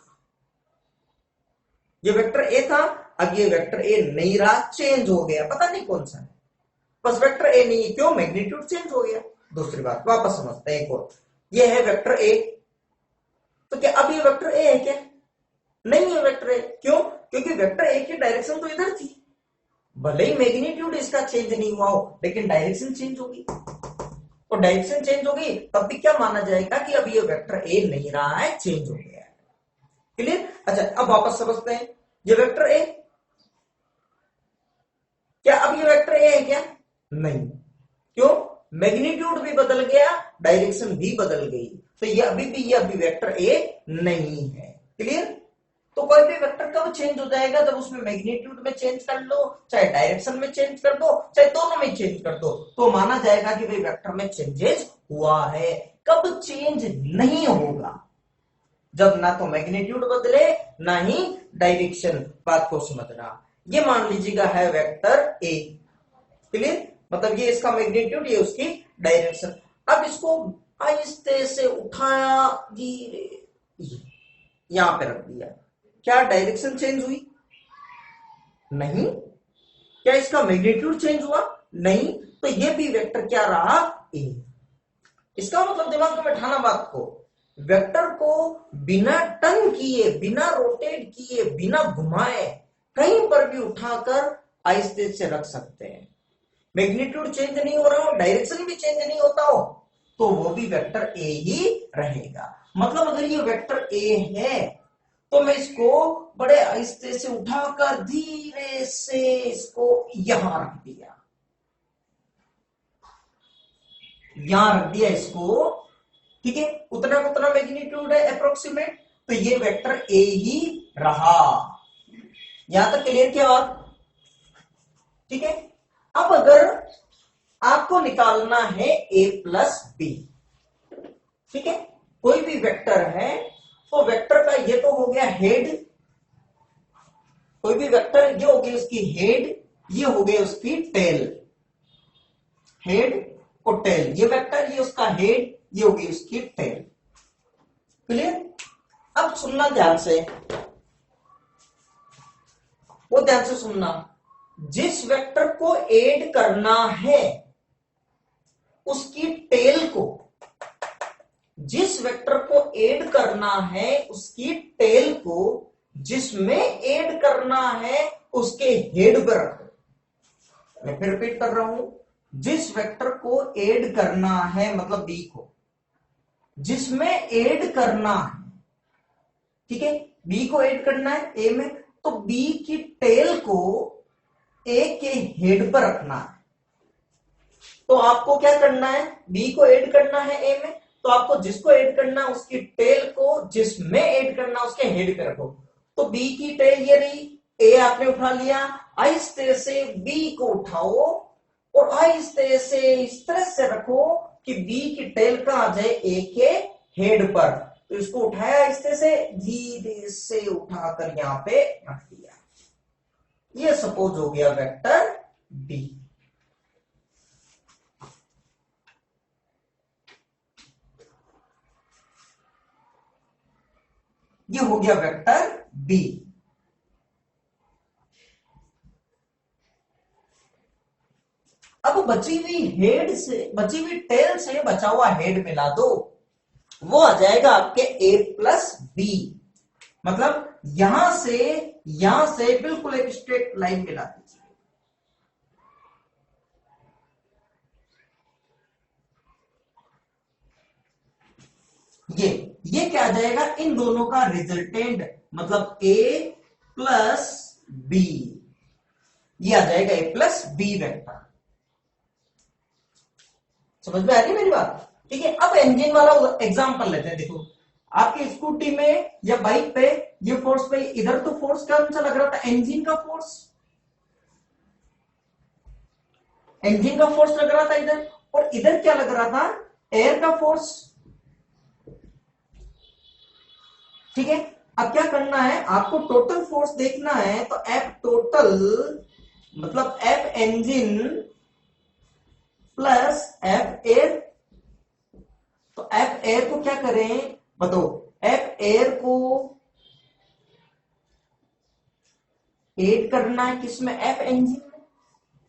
ये वेक्टर ए था, अब ये वेक्टर ए नहीं रहा, चेंज हो गया, पता नहीं कौन सा है, बस वेक्टर ए नहीं है। क्यों? मैग्नीट्यूड चेंज हो गया। दूसरी बात वापस समझते हैं एक और, ये है वेक्टर ए, तो क्या अब ये वेक्टर ए है क्या? नहीं है वेक्टर ए। क्यों? क्योंकि वेक्टर ए की डायरेक्शन तो इधर थी, भले ही मैग्नीट्यूड इसका चेंज नहीं हुआ हो, लेकिन डायरेक्शन चेंज होगी। तो डायरेक्शन चेंज होगी तब भी क्या माना जाएगा कि अब ये वेक्टर ए नहीं रहा है, चेंज हो गया है। क्लियर? अच्छा, अब वापस समझते हैं, ये वेक्टर ए, क्या अब ये वेक्टर ए है क्या? नहीं। क्यों? मैग्नीट्यूड भी बदल गया, डायरेक्शन भी बदल गई, तो ये अभी भी ये अभी वेक्टर ए नहीं है। क्लियर? तो कोई भी वेक्टर कब चेंज हो जाएगा? जब उसमें मैग्नीट्यूड में चेंज कर लो, चाहे डायरेक्शन में चेंज कर दो, चाहे दोनों में चेंज कर दो, तो माना जाएगा कि भाई वेक्टर में चेंजेस हुआ है। कब चेंज नहीं होगा? जब ना तो मैग्नीट्यूड बदले ना ही डायरेक्शन। बात को समझना, ये मान लीजिएगा है वेक्टर ए। क्लियर? मतलब ये इसका मैग्नीट्यूड, ये उसकी डायरेक्शन। अब इसको आहिस्ते से उठाया, धीरे यहां पे रख दिया, क्या डायरेक्शन चेंज हुई? नहीं। क्या इसका मैग्नीट्यूड चेंज हुआ? नहीं। तो ये भी वेक्टर क्या रहा? ए। इसका मतलब दिमाग में बैठाना बात को, वेक्टर को बिना टर्न किए, बिना रोटेट किए, बिना घुमाए कहीं पर भी उठाकर आहिस्ते से रख सकते हैं। मैग्नीट्यूड चेंज नहीं हो रहा हो, डायरेक्शन भी चेंज नहीं होता हो, तो वो भी वेक्टर ए ही रहेगा। मतलब अगर ये वेक्टर ए है तो मैं इसको बड़े आहिस्ते से उठाकर धीरे से इसको यहां रख दिया, यहां रख दिया इसको, ठीक है, उतना उतना मैग्नीट्यूड है अप्रोक्सीमेट, तो ये वेक्टर ए ही रहा। यहां तक क्लियर किया बात? ठीक है। अब अगर आपको निकालना है ए प्लस बी, ठीक है, कोई भी वेक्टर है तो वेक्टर का ये तो हो गया हेड, कोई भी वेक्टर ये हो गई उसकी हेड, ये हो गई उसकी टेल, हेड और टेल, ये वेक्टर ये उसका हेड, ये होगी उसकी टेल। क्लियर? अब सुनना ध्यान से, वो ध्यान से सुनना, जिस वेक्टर को ऐड करना है उसकी टेल को, जिस वेक्टर को ऐड करना है उसकी टेल को, जिसमें ऐड करना है उसके हेड पर रखो। मैं फिर रिपीट कर रहा हूं, जिस वेक्टर को ऐड करना है, मतलब बी को, जिसमें ऐड करना है, ठीक है, बी को ऐड करना है ए में, तो बी की टेल को ए के हेड पर रखना है। तो आपको क्या करना है? बी को ऐड करना है ए में, तो आपको जिसको ऐड करना है उसकी टेल को जिसमें ऐड करना है उसके हेड पे रखो। तो बी की टेल ये रही, ए आपने उठा लिया, आहिस्ते से बी को उठाओ और आहिस्ते से इस तरह से रखो कि बी की टेल कहां आ जाए? ए के हेड पर। तो इसको उठाया आहिस्ते से, धीरे से उठाकर यहां पे रख दिया। ये सपोज हो गया वेक्टर बी। ये हो गया वेक्टर बी। अब बची हुई हेड से, बची हुई टेल से बचा हुआ हेड मिला दो, वो आ जाएगा आपके ए प्लस बी। मतलब यहां से बिल्कुल एक स्ट्रेट लाइन मिला दीजिए। ये क्या आ जाएगा, इन दोनों का रिजल्टेंट, मतलब ए प्लस बी, ये आ जाएगा ए प्लस बी वेक्टर। समझ में आ रही है मेरी बात? ठीक है, अब इंजन वाला एग्जांपल लेते हैं। देखो आपकी स्कूटी में या बाइक पे ये फोर्स पे, इधर तो फोर्स कौन सा लग रहा था, इंजन का फोर्स, इंजन का फोर्स लग रहा था इधर, और इधर क्या लग रहा था, एयर का फोर्स। ठीक है, अब क्या करना है, आपको टोटल फोर्स देखना है, तो एफ टोटल मतलब F engine plus F air. तो एफ एयर को क्या करें बताओ, एफ एयर को ऐड करना है किसमें, एफ इंजन में।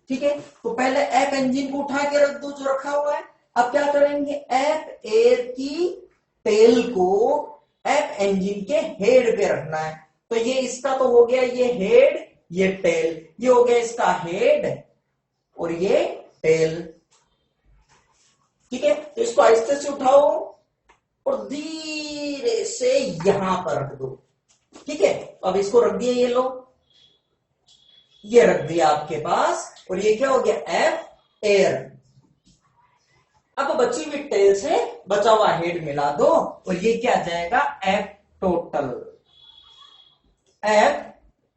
ठीक है, तो पहले एफ इंजन को उठा के रख दो जो रखा हुआ है। अब क्या करेंगे, एफ एयर की टेल को एफ इंजन के हेड पे रखना है। तो ये इसका तो हो गया, ये हेड ये टेल, ये हो गया इसका हेड और ये टेल। ठीक है, तो इसको आहिस्ते से उठाओ और धीरे से यहां पर रख दो। ठीक है, अब इसको रख दिया, ये लो, ये रख दिया आपके पास, और ये क्या हो गया, एफ एयर। अब बची हुई टेल से बचा हुआ हेड मिला दो, और ये क्या आ जाएगा, F total, F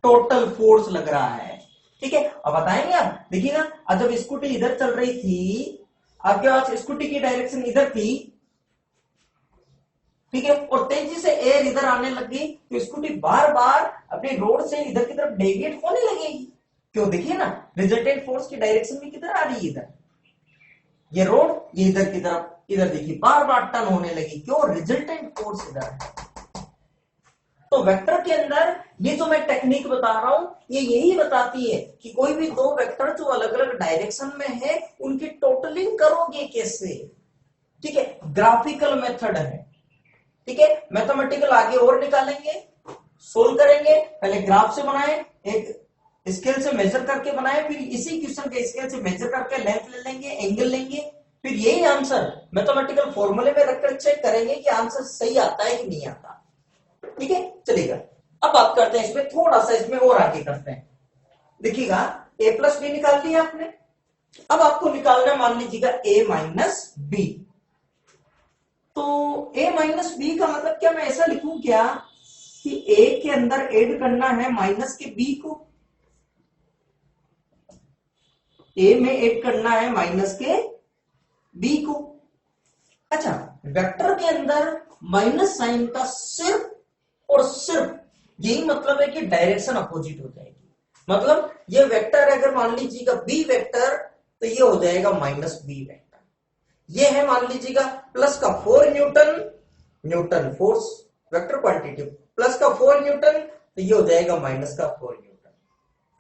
total force लग रहा है। ठीक है, अब बताएंगे आप, देखिएगा, अब जब स्कूटी इधर चल रही थी, आपके पास स्कूटी की डायरेक्शन इधर थी, ठीक है, और तेजी से एयर इधर आने लगी, तो स्कूटी बार बार अपनी रोड से इधर की तरफ डेविएट होने लगेगी। क्यों, देखिए ना, रिजल्टेंट फोर्स की डायरेक्शन भी किधर आ रही है, इधर, ये रोड, ये इधर की तरफ, इधर देखिए बार बार टर्न होने लगी। क्यों, रिजल्टेंट फोर्स इधर है। तो वेक्टर के अंदर ये जो मैं टेक्निक बता रहा हूं, ये यही बताती है कि कोई भी दो वेक्टर जो अलग अलग डायरेक्शन में है, उनकी टोटलिंग करोगे कैसे। ठीक है, ग्राफिकल मेथड है। ठीक है, मैथमेटिकल आगे और निकालेंगे, सोल्व करेंगे। पहले ग्राफ से बनाए, एक स्केल से मेजर करके बनाए, फिर इसी क्वेश्चन के स्केल से मेजर करके लेंथ ले लेंगे, एंगल लेंगे, फिर यही आंसर मैथमेटिकल फॉर्मूले में रखकर चेक करेंगे कि आंसर सही आता है कि नहीं आता। ठीक है, चलेगा। अब बात करते हैं इसमें, थोड़ा सा इसमें और आगे करते हैं। देखिएगा, ए प्लस बी निकाल लिया आपने, अब आपको निकालना मान लीजिएगा ए माइनस बी। तो ए माइनस बी का मतलब क्या, मैं ऐसा लिखूं क्या कि ए के अंदर ऐड करना है माइनस के बी को, ए में ऐड करना है माइनस के बी को। अच्छा, वेक्टर के अंदर माइनस साइन का सिर्फ और सिर्फ यही मतलब है कि डायरेक्शन अपोजिट हो जाएगी। मतलब ये वेक्टर अगर मान लीजिएगा बी वेक्टर, तो ये हो जाएगा माइनस बी वेक्टर। ये है मान लीजिएगा प्लस का 4 Newton, Newton force vector quantity, plus का 4 न्यूटन, तो ये हो जाएगा माइनस का 4 न्यूटन।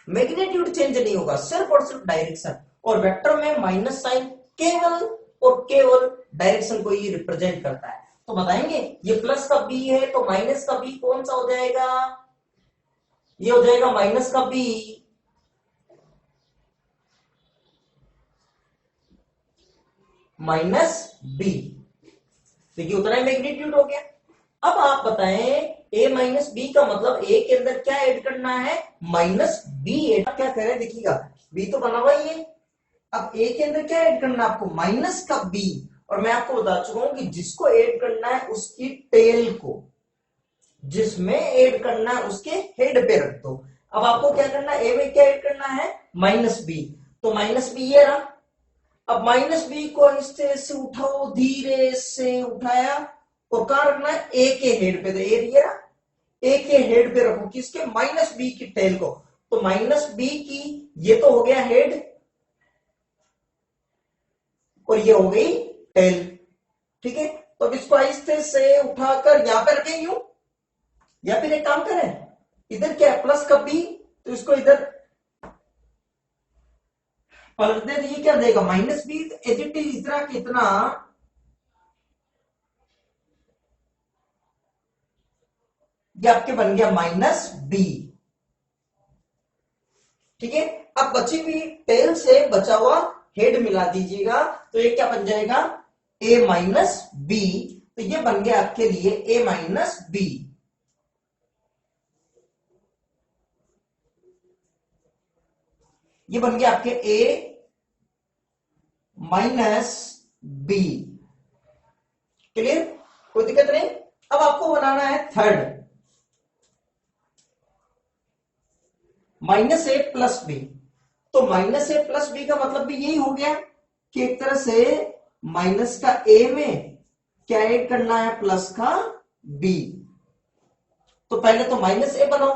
मैग्नीट्यूड चेंज नहीं होगा, सिर्फ और सिर्फ डायरेक्शन। और वेक्टर में माइनस साइन केवल और केवल डायरेक्शन को ही रिप्रेजेंट करता है। तो बताएंगे, ये प्लस का बी है, तो माइनस का बी कौन सा हो जाएगा, ये हो जाएगा माइनस का बी, माइनस बी। देखिए उतना ही मैग्नीट्यूड हो गया। अब आप बताएं, ए माइनस बी का मतलब ए के अंदर क्या ऐड करना है, माइनस बी ऐड। क्या कह रहे हैं, देखिएगा, बी तो बना हुआ ही है, अब ए के अंदर क्या ऐड करना है आपको, माइनस का बी। और मैं आपको बता चुका हूं कि जिसको ऐड करना है उसकी टेल को, जिसमें ऐड करना है उसके हेड पे रख दो। अब आपको क्या करना है, ए में क्या ऐड करना है, माइनस बी, तो माइनस बी ये रहा। अब माइनस बी को इस तरह से उठाओ, धीरे से उठाया, और कहां रखना है, ए के हेड पे, तो ये रहा, ए के हेड पे रखो, किसके, माइनस बी की टेल को। तो माइनस बी की ये तो हो गया हेड, और ये हो गई टेल। ठीक है, तो अब इसको आहिस्ते से उठाकर यहां पे रखें यूं, या फिर एक काम करें, इधर क्या है, प्लस का बी, तो इसको इधर पलट दे, तो ये क्या देगा, minus B. As it is इतना कितना, ये आपके बन गया माइनस बी। ठीक है, अब बची हुई टेल से बचा हुआ हेड मिला दीजिएगा, तो ये क्या बन जाएगा, ए माइनस बी। तो ये बन गया आपके लिए a माइनस बी। ये बन गया आपके a माइनस बी। क्लियर, कोई दिक्कत नहीं। अब आपको बनाना है थर्ड, माइनस ए प्लस बी। तो माइनस ए प्लस बी का मतलब भी यही हो गया कि एक तरह से माइनस का ए में क्या ऐड करना है, प्लस का बी। तो पहले तो माइनस ए बनाओ,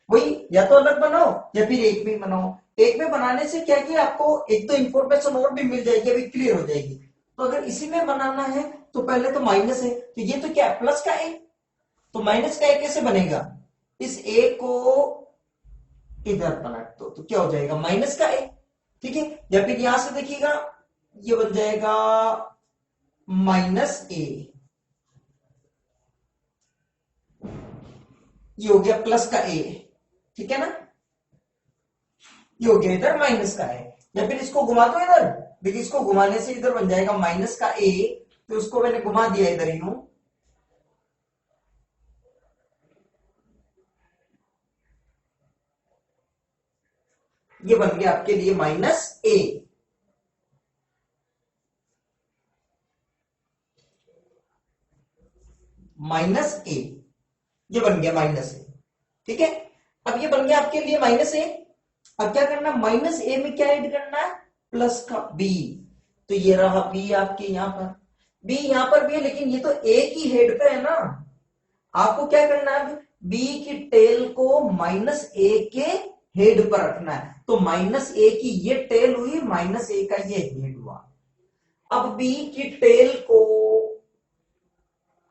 वही या तो अलग बनाओ या फिर एक में बनाओ। एक में बनाने से क्या कि आपको एक तो इंफॉर्मेशन और भी मिल जाएगी, अभी क्लियर हो जाएगी। तो अगर इसी में बनाना है तो पहले तो माइनस है, तो ये तो क्या है, प्लस का ए। तो माइनस का ए कैसे बनेगा, इस ए को इधर पलट दो तो क्या हो जाएगा, माइनस का ए। ठीक है, या फिर यहां से देखिएगा ये बन जाएगा माइनस ए, ये हो गया प्लस का ए। ठीक है ना, ये हो गया इधर माइनस का है। या फिर इसको घुमा दो इधर, देखिए इसको घुमाने से इधर बन जाएगा माइनस का ए, तो उसको मैंने घुमा दिया इधर यूं, ये बन गया आपके लिए माइनस ए। माइनस ए, ये बन गया माइनस ए। ठीक है, अब ये बन गया आपके लिए माइनस ए। अब क्या करना, माइनस ए में क्या ऐड करना है, प्लस का बी। तो ये रहा बी आपके यहां पर, बी यहां पर भी है लेकिन ये तो ए की हेड पे है ना। आपको क्या करना है, बी की टेल को माइनस ए के हेड पर रखना है। तो माइनस ए की ये टेल हुई, माइनस ए का ये हेड हुआ। अब बी की टेल को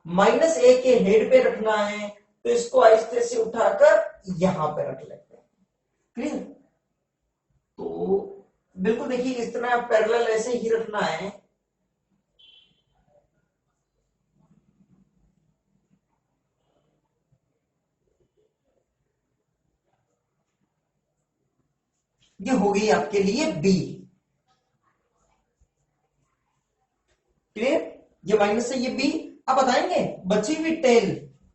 माइनस ए के हेड पे रखना है, तो इसको आहिस्ते से उठाकर यहां पे रख लेते हैं। क्लियर, तो बिल्कुल देखिए इस तरह पैरेलल ऐसे ही रखना है। ये हो गई आपके लिए बी। क्लियर, ये माइनस से ये बी। अब बताएंगे बची हुई टेल,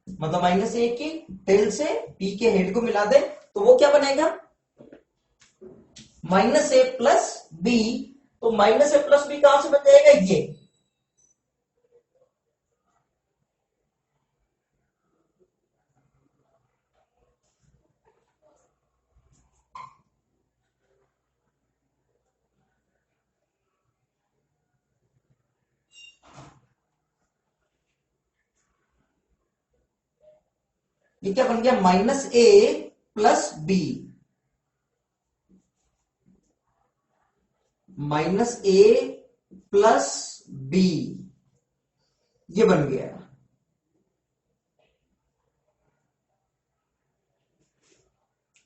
मतलब माइनस ए की टेल से बी के हेड को मिला दे तो वो क्या बनेगा, माइनस ए प्लस बी। तो माइनस ए प्लस बी कहां से बन जाएगा, ये क्या बन गया, माइनस ए प्लस बी। माइनस ए प्लस बी, ये बन गया।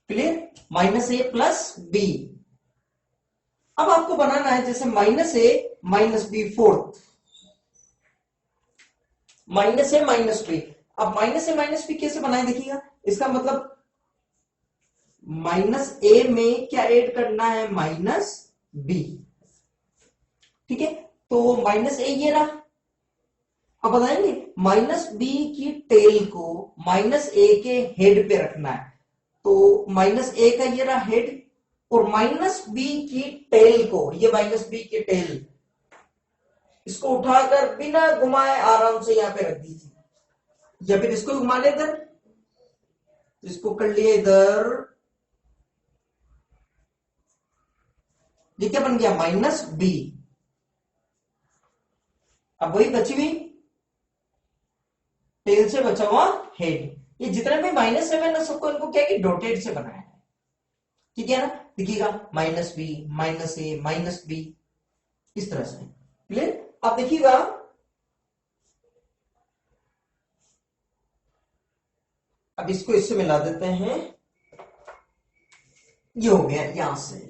क्लियर, माइनस ए प्लस बी। अब आपको बनाना है जैसे माइनस ए माइनस बी फोर्थ, माइनस ए माइनस बी। अब माइनस ए माइनस बी कैसे बनाए देखिएगा, इसका मतलब माइनस ए में क्या ऐड करना है, माइनस बी। ठीक है, तो माइनस ए ये रहा। अब बताएंगे माइनस बी की टेल को माइनस ए के हेड पे रखना है। तो माइनस ए का ये रहा हेड, और माइनस बी की टेल को, ये माइनस बी की टेल, इसको उठाकर बिना घुमाए आराम से यहां पे रख दीजिए, या फिर इसको घुमा ले इधर, इसको कर लिए इधर। ये क्या बन गया, माइनस बी। अब वही बची हुई टेल से बचा हुआ हेड, ये जितने भी माइनस है मैंने सबको इनको क्या कि डॉटेड से बनाया है। ठीक है ना, देखिएगा माइनस बी माइनस ए माइनस बी, इस तरह से। क्लियर, अब देखिएगा अब इसको इससे मिला देते हैं, ये हो गया यहां से।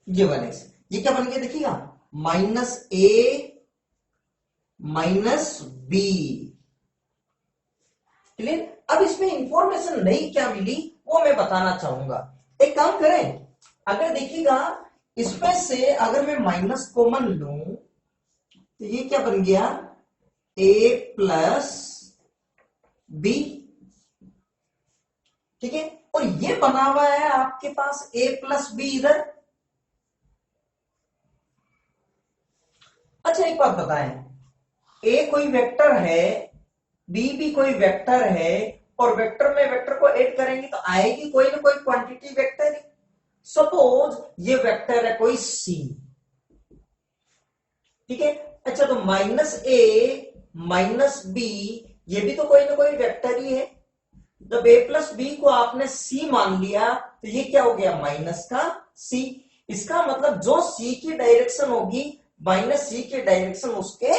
ये वन एक्स, ये क्या बन गया देखिएगा, माइनस ए माइनस बी। क्लियर? अब इसमें इंफॉर्मेशन नई क्या मिली वो मैं बताना चाहूंगा। एक काम करें, अगर देखिएगा इसमें से अगर मैं माइनस कॉमन लूं तो ये क्या बन गया, ए प्लस बी। ठीक है, और ये बना हुआ है आपके पास ए प्लस बी इधर। अच्छा एक बात बताएं, ए कोई वेक्टर है, बी भी कोई वेक्टर है, और वेक्टर में वेक्टर को ऐड करेंगे तो आएगी कोई ना कोई क्वांटिटी वेक्टर। सपोज ये वेक्टर है कोई सी, ठीक है। अच्छा तो माइनस ए माइनस बी, ये भी तो कोई ना कोई वेक्टर ही है। जब ए प्लस बी को आपने सी मान लिया तो ये क्या हो गया, माइनस का सी। इसका मतलब जो सी की डायरेक्शन होगी माइनस सी की डायरेक्शन उसके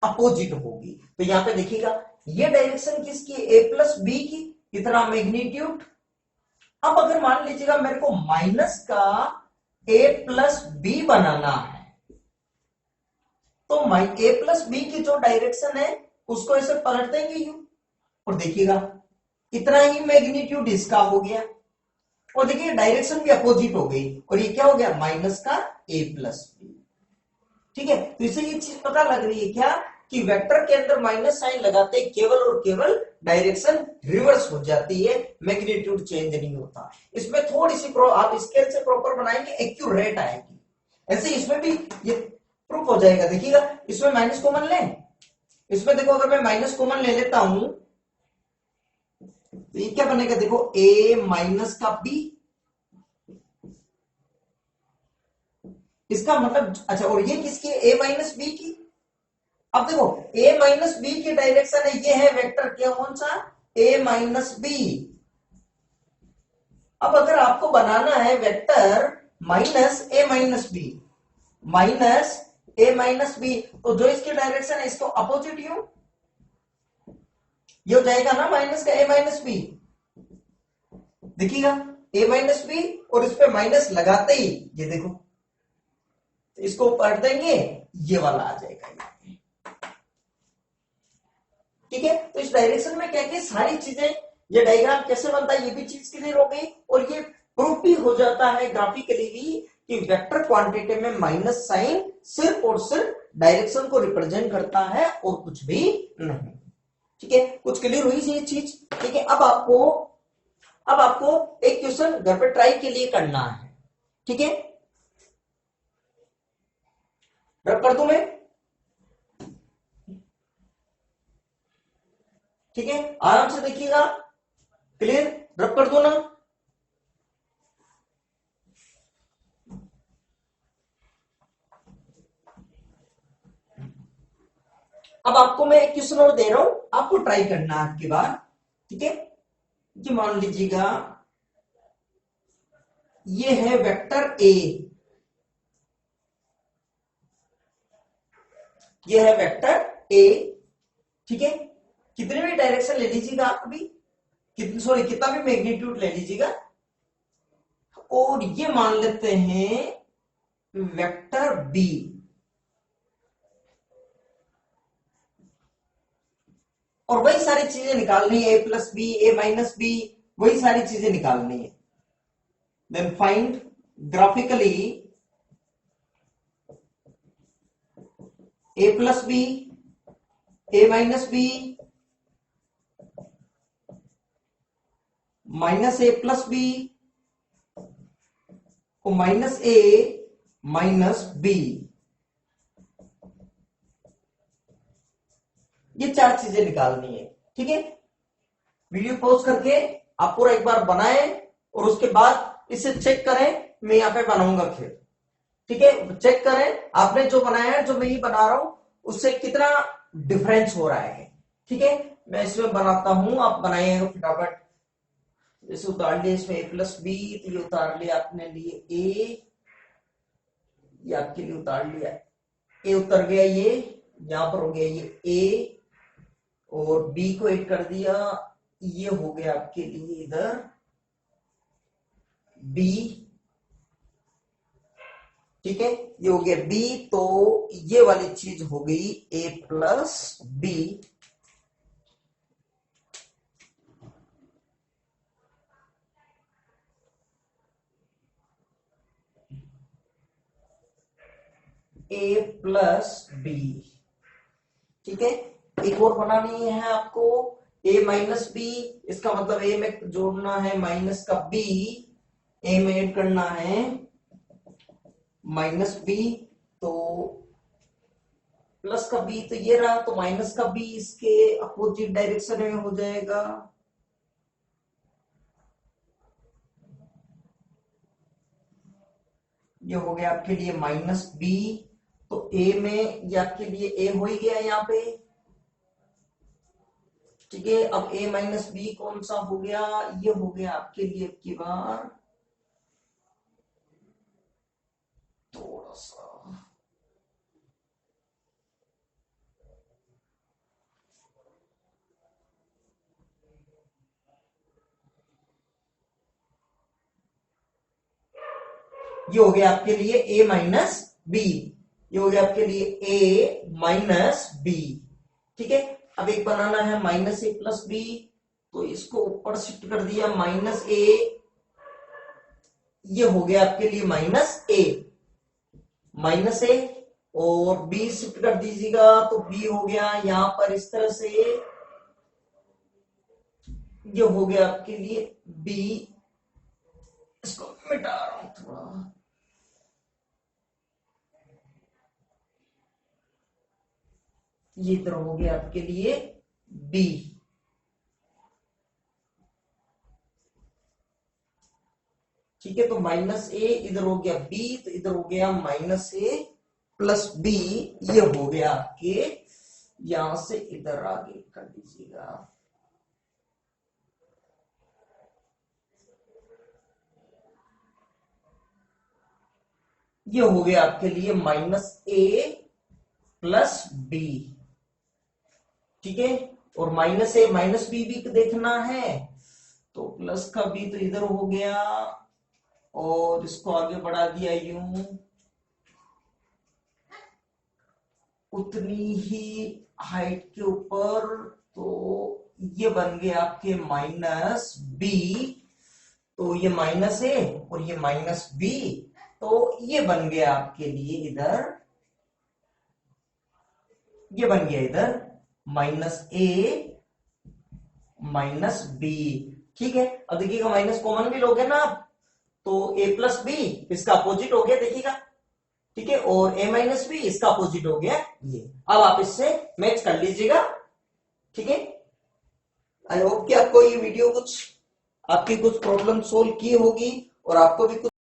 अपोजिट होगी। तो यहां पे देखिएगा ये डायरेक्शन किसकी, ए प्लस बी की, इतना मैग्नीट्यूड। अब अगर मान लीजिएगा मेरे को माइनस का ए प्लस बी बनाना है तो ए प्लस बी की जो डायरेक्शन है उसको ऐसे पलट देंगे यू, और देखिएगा इतना ही मैग्नीट्यूड इसका हो गया, और देखिए डायरेक्शन भी अपोजिट हो गई, और ये क्या हो गया, माइनस का ए प्लस बी। ठीक है, तो इसे ये चीज पता लग रही है क्या कि वेक्टर के अंदर माइनस साइन लगाते केवल और केवल डायरेक्शन रिवर्स हो जाती है, मैग्नीट्यूड चेंज नहीं होता। इसमें थोड़ी सी आप स्केल से प्रॉपर बनाएंगे एक्यूरेट आएगी। ऐसे इसमें भी ये प्रूफ हो जाएगा। देखिएगा इसमें माइनस कॉमन लें, इसमें देखो अगर मैं माइनस कॉमन ले लेता हूं तो ये क्या बनेगा, देखो a माइनस का b, इसका मतलब अच्छा, और ये किसकी, a माइनस बी की। अब देखो a माइनस बी की डायरेक्शन है, ये है वेक्टर क्या, कौन सा, a माइनस बी। अब अगर आपको बनाना है vector minus a minus B, minus a minus B, तो जो इसकी डायरेक्शन है इसको अपोजिट यू, ये हो जाएगा ना माइनस का a माइनस बी। देखिएगा a माइनस बी, और इस पे माइनस लगाते ही ये देखो, तो इसको पलट देंगे ये वाला आ जाएगा। ठीक है, तो इस डायरेक्शन में क्या क्या सारी चीजें, ये डायग्राम कैसे बनता है ये भी चीज क्लियर हो गई, और ये प्रूफ भी हो जाता है ग्राफिकली भी कि वेक्टर क्वांटिटी में माइनस साइन सिर्फ और सिर्फ डायरेक्शन को रिप्रेजेंट करता है और कुछ भी नहीं। ठीक है, कुछ क्लियर हुई ये चीज। ठीक है, अब आपको एक क्वेश्चन घर पे ट्राई के लिए करना है। ठीक है, रब कर दूं मैं, ठीक है, आराम से देखिएगा, क्लियर, रब कर दो ना। अब आपको मैं एक क्वेश्चन और दे रहा हूं, आपको ट्राई करना है आपके बाद। ठीक है, कि मान लीजिएगा ये है वेक्टर ए, ये है वेक्टर ए। ठीक है, कितने भी डायरेक्शन ले लीजिएगा आप भी, कितना भी मैग्नीट्यूड ले लीजिएगा, और ये मान लेते हैं वेक्टर बी। और वही सारी चीजें निकालनी है, ए प्लस बी, ए माइनस बी, वही सारी चीजें निकालनी है। देन फाइंड ग्राफिकली ए प्लस बी, ए माइनस बी, माइनस ए प्लस बी, और माइनस ए माइनस बी। ये चार चीजें निकालनी है। ठीक है, वीडियो पॉज करके आप पूरा एक बार बनाएं, और उसके बाद इसे चेक करें, मैं यहां पे बनाऊंगा फिर। ठीक है, चेक करें आपने जो बनाया है, जो मैं ही बना रहा हूं उससे कितना डिफरेंस हो रहा है। ठीक है, मैं इसमें बनाता हूं, आप बनाइएगा फटाफट। जैसे उतार लिया इसमें ए प्लस बी, तो ये उतार लिया आपने लिए ए, ये आपके लिए उतार लिया, ए उतर गया, ये यहां पर हो गया ये ए, और बी को ऐड कर दिया, ये हो गया आपके लिए इधर बी, ठीक है, ये हो गया b, तो ये वाली चीज हो गई a plus B. a plus B. ठीक है, एक और बनानी है आपको, a माइनस बी। इसका मतलब a में जोड़ना है माइनस का b, a में ऐड करना है माइनस बी, तो प्लस का b तो ये रहा, तो माइनस का b इसके अपोजिट डायरेक्शन में हो जाएगा। ये हो गया आपके लिए माइनस बी, तो a में ये आपके लिए a हो ही गया यहाँ पे। ठीक है, अब a माइनस बी कौन सा हो गया, ये हो गया आपके लिए की बार थोड़ा सा, ये हो गया आपके लिए a माइनस बी, ये हो गया आपके लिए a माइनस बी। ठीक है, अब एक बनाना है माइनस ए प्लस बी, तो इसको ऊपर शिफ्ट कर दिया माइनस ए, ये हो गया आपके लिए माइनस ए, और बी शिफ्ट कर दीजिएगा तो बी हो गया यहां पर इस तरह से, ये हो गया आपके लिए बी। इसको मिटा रहा हूं थोड़ा, ये इधर हो गया आपके लिए बी। ठीक है, तो माइनस ए इधर हो गया बी, तो इधर हो गया माइनस ए प्लस बी, ये हो गया आपके, यहां से इधर आगे कर दीजिएगा। ये हो गया आपके लिए माइनस ए प्लस बी। ठीक है, और माइनस ए माइनस बी भी देखना है, तो प्लस का बी तो इधर हो गया, और इसको आगे बढ़ा दिया यूं, उतनी ही हाइट के ऊपर, तो ये बन गया आपके माइनस बी, तो ये माइनस ए और ये माइनस बी, तो ये बन गया आपके लिए इधर, ये बन गया इधर माइनस ए माइनस बी। ठीक है, अब देखिएगा माइनस कॉमन भी लोगे ना आप, तो ए प्लस बी इसका अपोजिट हो गया, देखिएगा। ठीक है, और ए माइनस बी इसका अपोजिट हो गया ये। अब आप इससे मैच कर लीजिएगा। ठीक है, आई होप कि आपको ये वीडियो कुछ, आपकी कुछ प्रॉब्लम सोल्व की होगी और आपको भी कुछ